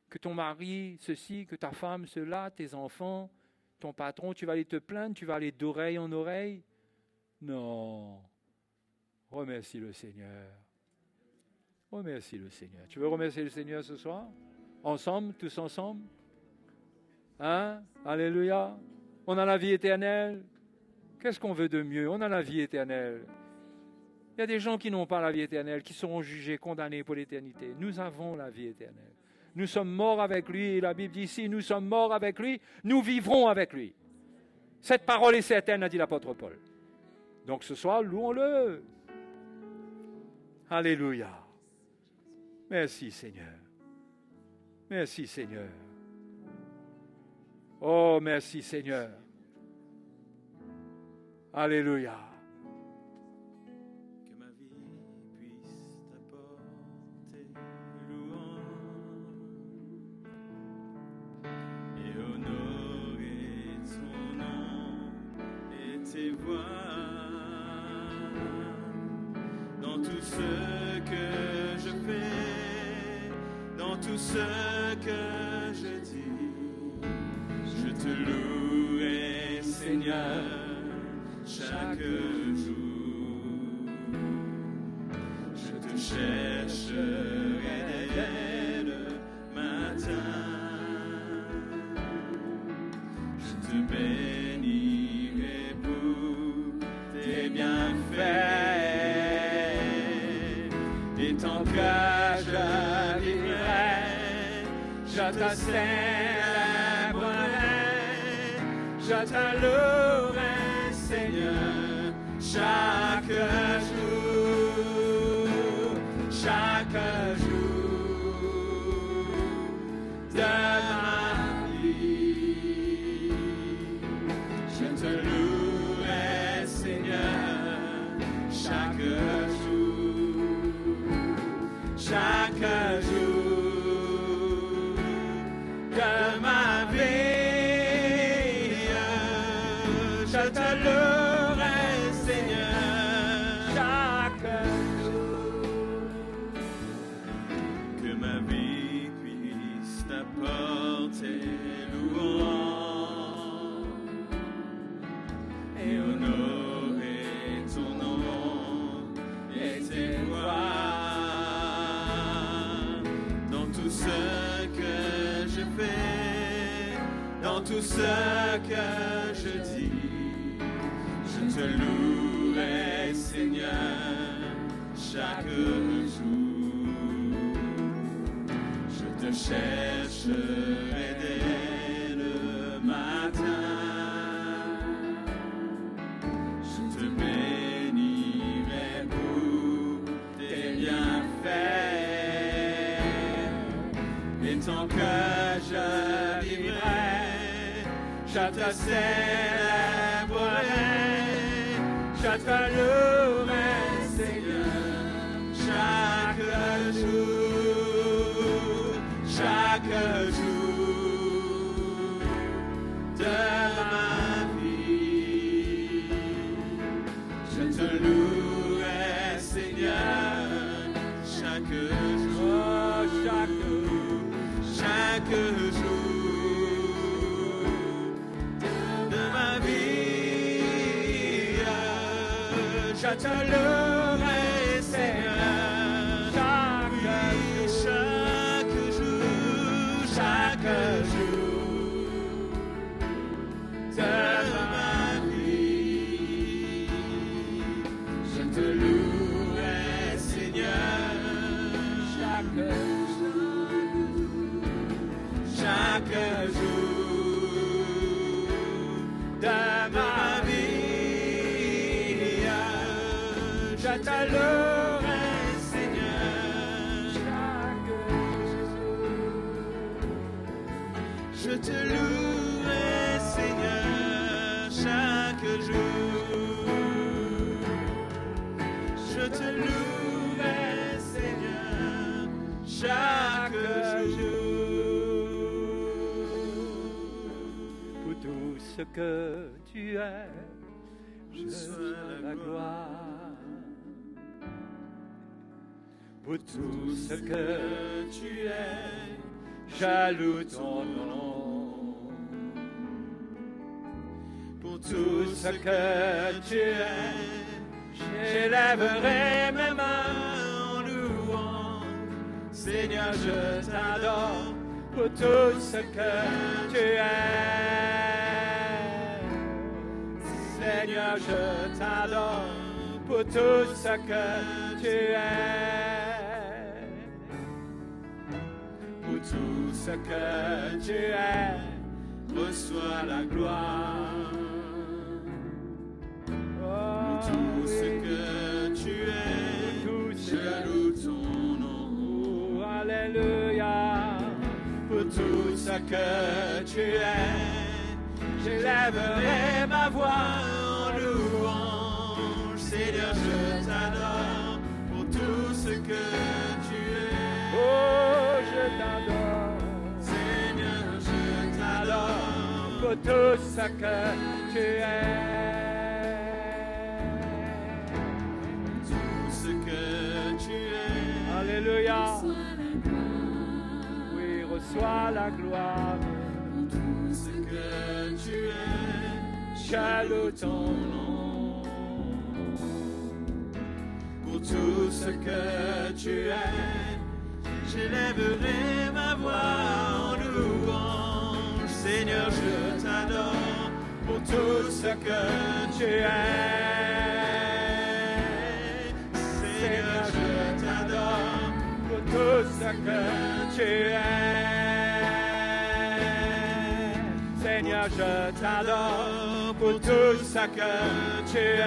que ton mari, ceci, que ta femme, cela, tes enfants, ton patron, tu vas aller te plaindre, tu vas aller d'oreille en oreille? Non. Remercie le Seigneur. Remercie le Seigneur. Tu veux remercier le Seigneur ce soir? Ensemble, tous ensemble? Hein? Alléluia. On a la vie éternelle. Qu'est-ce qu'on veut de mieux? On a la vie éternelle. Il y a des gens qui n'ont pas la vie éternelle, qui seront jugés, condamnés pour l'éternité. Nous avons la vie éternelle. Nous sommes morts avec lui. Et la Bible dit ici, nous sommes morts avec lui, nous vivrons avec lui. Cette parole est certaine, a dit l'apôtre Paul. Donc ce soir, louons-le. Alléluia. Merci Seigneur. Merci Seigneur. Oh, merci Seigneur. Alléluia. Que ma vie puisse t'apporter louange et honorer ton nom et tes voix dans tout ce que je fais, dans tout ce que je dis. Je te louerai, Seigneur, chaque jour. Je te chercherai dès le matin. Je te bénirai pour tes bienfaits. Et tant que je vivrai, je te célébrerai. Je te louerai, Seigneur, chaque jour de ma vie. Je te louerai, Seigneur, chaque jour de ma vie. Je te louerai, Seigneur, chaque jour. Que ma vie puisse t'apporter louange et honorer ton nom et tes voix dans tout ce que je fais, dans tout ce que je dis. Je te louerai, Seigneur, chaque jour. Je te chercherai dès le matin. Je te bénirai pour tes bienfaits. Et tant que je vivrai, je te célébrerai. Je te louerai, Seigneur, chaque jour de ma vie. Je te louerai, Seigneur, chaque jour. chaque jour de ma vie. Je te louerai, Seigneur, chaque jour de ma vie. Je te louerai, Seigneur, chaque jour de ma vie. Je te louerai, Seigneur, je te louerai, Seigneur, chaque jour. Je te louerai, Seigneur, chaque jour. Pour tout ce que tu es, je reçois la gloire. Pour tout ce que tu es, je loue ton nom. Pour tout ce que tu es, j'élèverai mes mains en louant. Seigneur, je t'adore pour tout ce que tu es. Seigneur, je t'adore pour tout ce que tu es. Pour tout ce que tu es, reçois la gloire. Pour tout ce que tu es, je loue ton nom. Alléluia. Pour tout ce que tu es, j'élèverai ma voix en louange. Seigneur, je t'adore pour tout ce que tu es. Oh, je t'adore. Seigneur, je t'adore pour tout ce que tu es. Tout ce que tu es. Alléluia. Oui, reçois la gloire. Tout ce que tu es, je loue ton nom. Pour tout ce que tu es, j'élèverai ma voix en louange. Seigneur, je t'adore pour tout ce que tu es. Seigneur, je t'adore pour tout ce que tu es. Seigneur, je t'adore pour tout ce que tu es.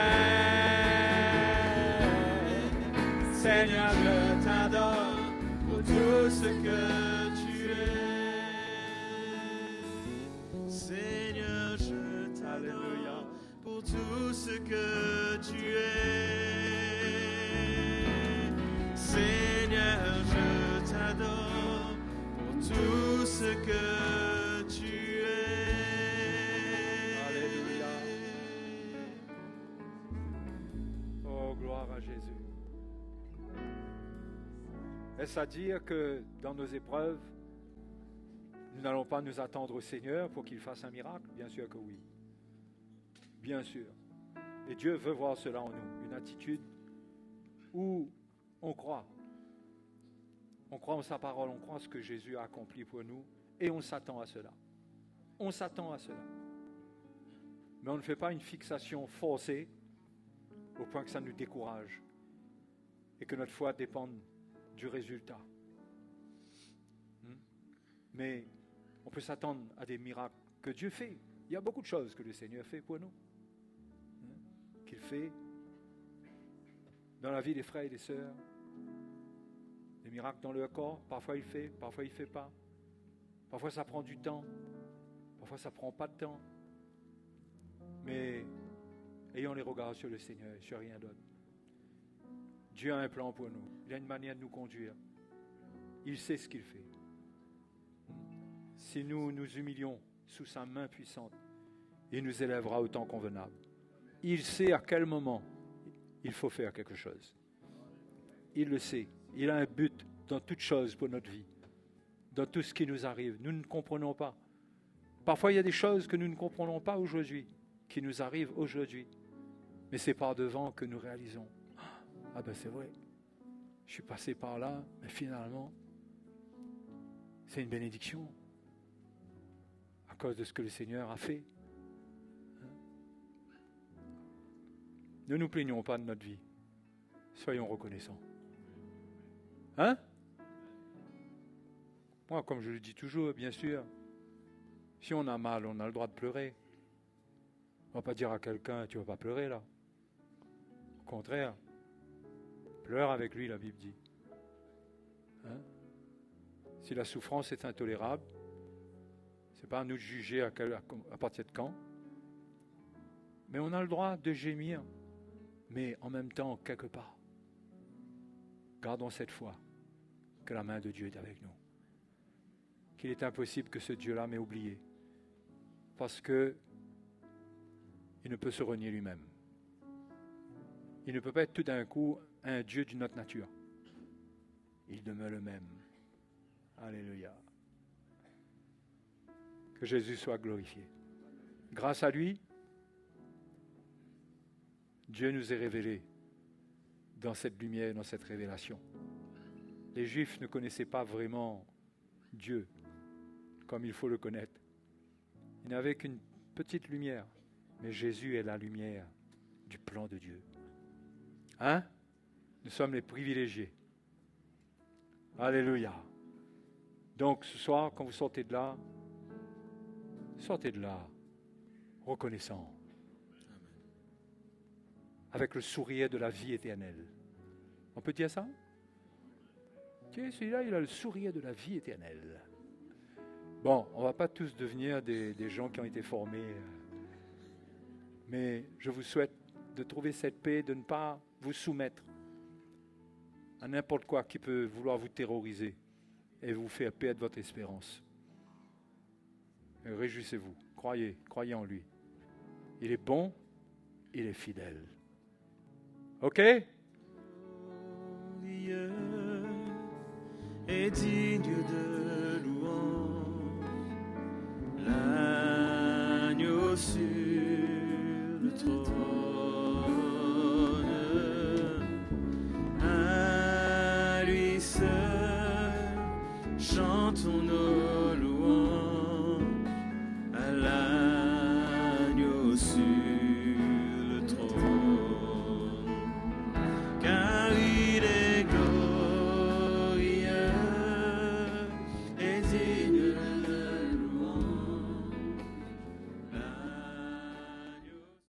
Seigneur, je t'adore pour tout ce que tu es. Seigneur, je t'adore pour tout ce que tu es. Seigneur, je t'adore pour tout ce que tu es. Alléluia. Oh, gloire à Jésus. Est-ce à dire que dans nos épreuves, nous n'allons pas nous attendre au Seigneur pour qu'il fasse un miracle? Bien sûr que oui. Bien sûr. Et Dieu veut voir cela en nous. Une attitude où on croit. On croit en sa parole, on croit en ce que Jésus a accompli pour nous et on s'attend à cela. On s'attend à cela. Mais on ne fait pas une fixation forcée au point que ça nous décourage et que notre foi dépende du résultat. Mais on peut s'attendre à des miracles que Dieu fait. Il y a beaucoup de choses que le Seigneur fait pour nous. Qu'il fait dans la vie des frères et des sœurs. Des miracles dans leur corps. Parfois il fait, parfois il ne fait pas. Parfois ça prend du temps. Parfois ça ne prend pas de temps. Mais ayons les regards sur le Seigneur et sur rien d'autre. Dieu a un plan pour nous. Il a une manière de nous conduire. Il sait ce qu'il fait. Si nous nous humilions sous sa main puissante, il nous élèvera au temps convenable. Il sait à quel moment il faut faire quelque chose. Il le sait. Il a un but dans toute chose pour notre vie. dans tout ce qui nous arrive. Nous ne comprenons pas. Parfois, il y a des choses que nous ne comprenons pas aujourd'hui, qui nous arrivent aujourd'hui. Mais c'est par devant que nous réalisons. Ah ben c'est vrai, je suis passé par là, mais finalement, c'est une bénédiction à cause de ce que le Seigneur a fait. Ne nous plaignons pas de notre vie. Soyons reconnaissants. Hein? Moi, comme je le dis toujours, bien sûr, si on a mal, on a le droit de pleurer. On ne va pas dire à quelqu'un, tu ne vas pas pleurer là. Au contraire, pleure avec lui, la Bible dit. Hein? Si la souffrance est intolérable, ce n'est pas à nous de juger à partir de quand. Mais on a le droit de gémir. Mais en même temps, quelque part, gardons cette foi que la main de Dieu est avec nous. Qu'il est impossible que ce Dieu-là m'ait oublié. Parce que il ne peut se renier lui-même. Il ne peut pas être tout d'un coup un Dieu d'une autre nature. Il demeure le même. Alléluia. Que Jésus soit glorifié. Grâce à lui, Dieu nous est révélé dans cette lumière, dans cette révélation. Les Juifs ne connaissaient pas vraiment Dieu comme il faut le connaître. Ils n'avaient qu'une petite lumière, mais Jésus est la lumière du plan de Dieu. Hein? Nous sommes les privilégiés. Alléluia. Donc ce soir, quand vous sortez de là reconnaissant, avec le sourire de la vie éternelle. On peut dire ça? Tiens, celui-là, il a le sourire de la vie éternelle. Bon, on ne va pas tous devenir des gens qui ont été formés, mais je vous souhaite de trouver cette paix, de ne pas vous soumettre à n'importe quoi qui peut vouloir vous terroriser et vous faire perdre votre espérance. Et réjouissez-vous, croyez en lui. Il est bon, il est fidèle. OK? Dieu est digne de louange, l'agneau sur le trône, à lui seul chantons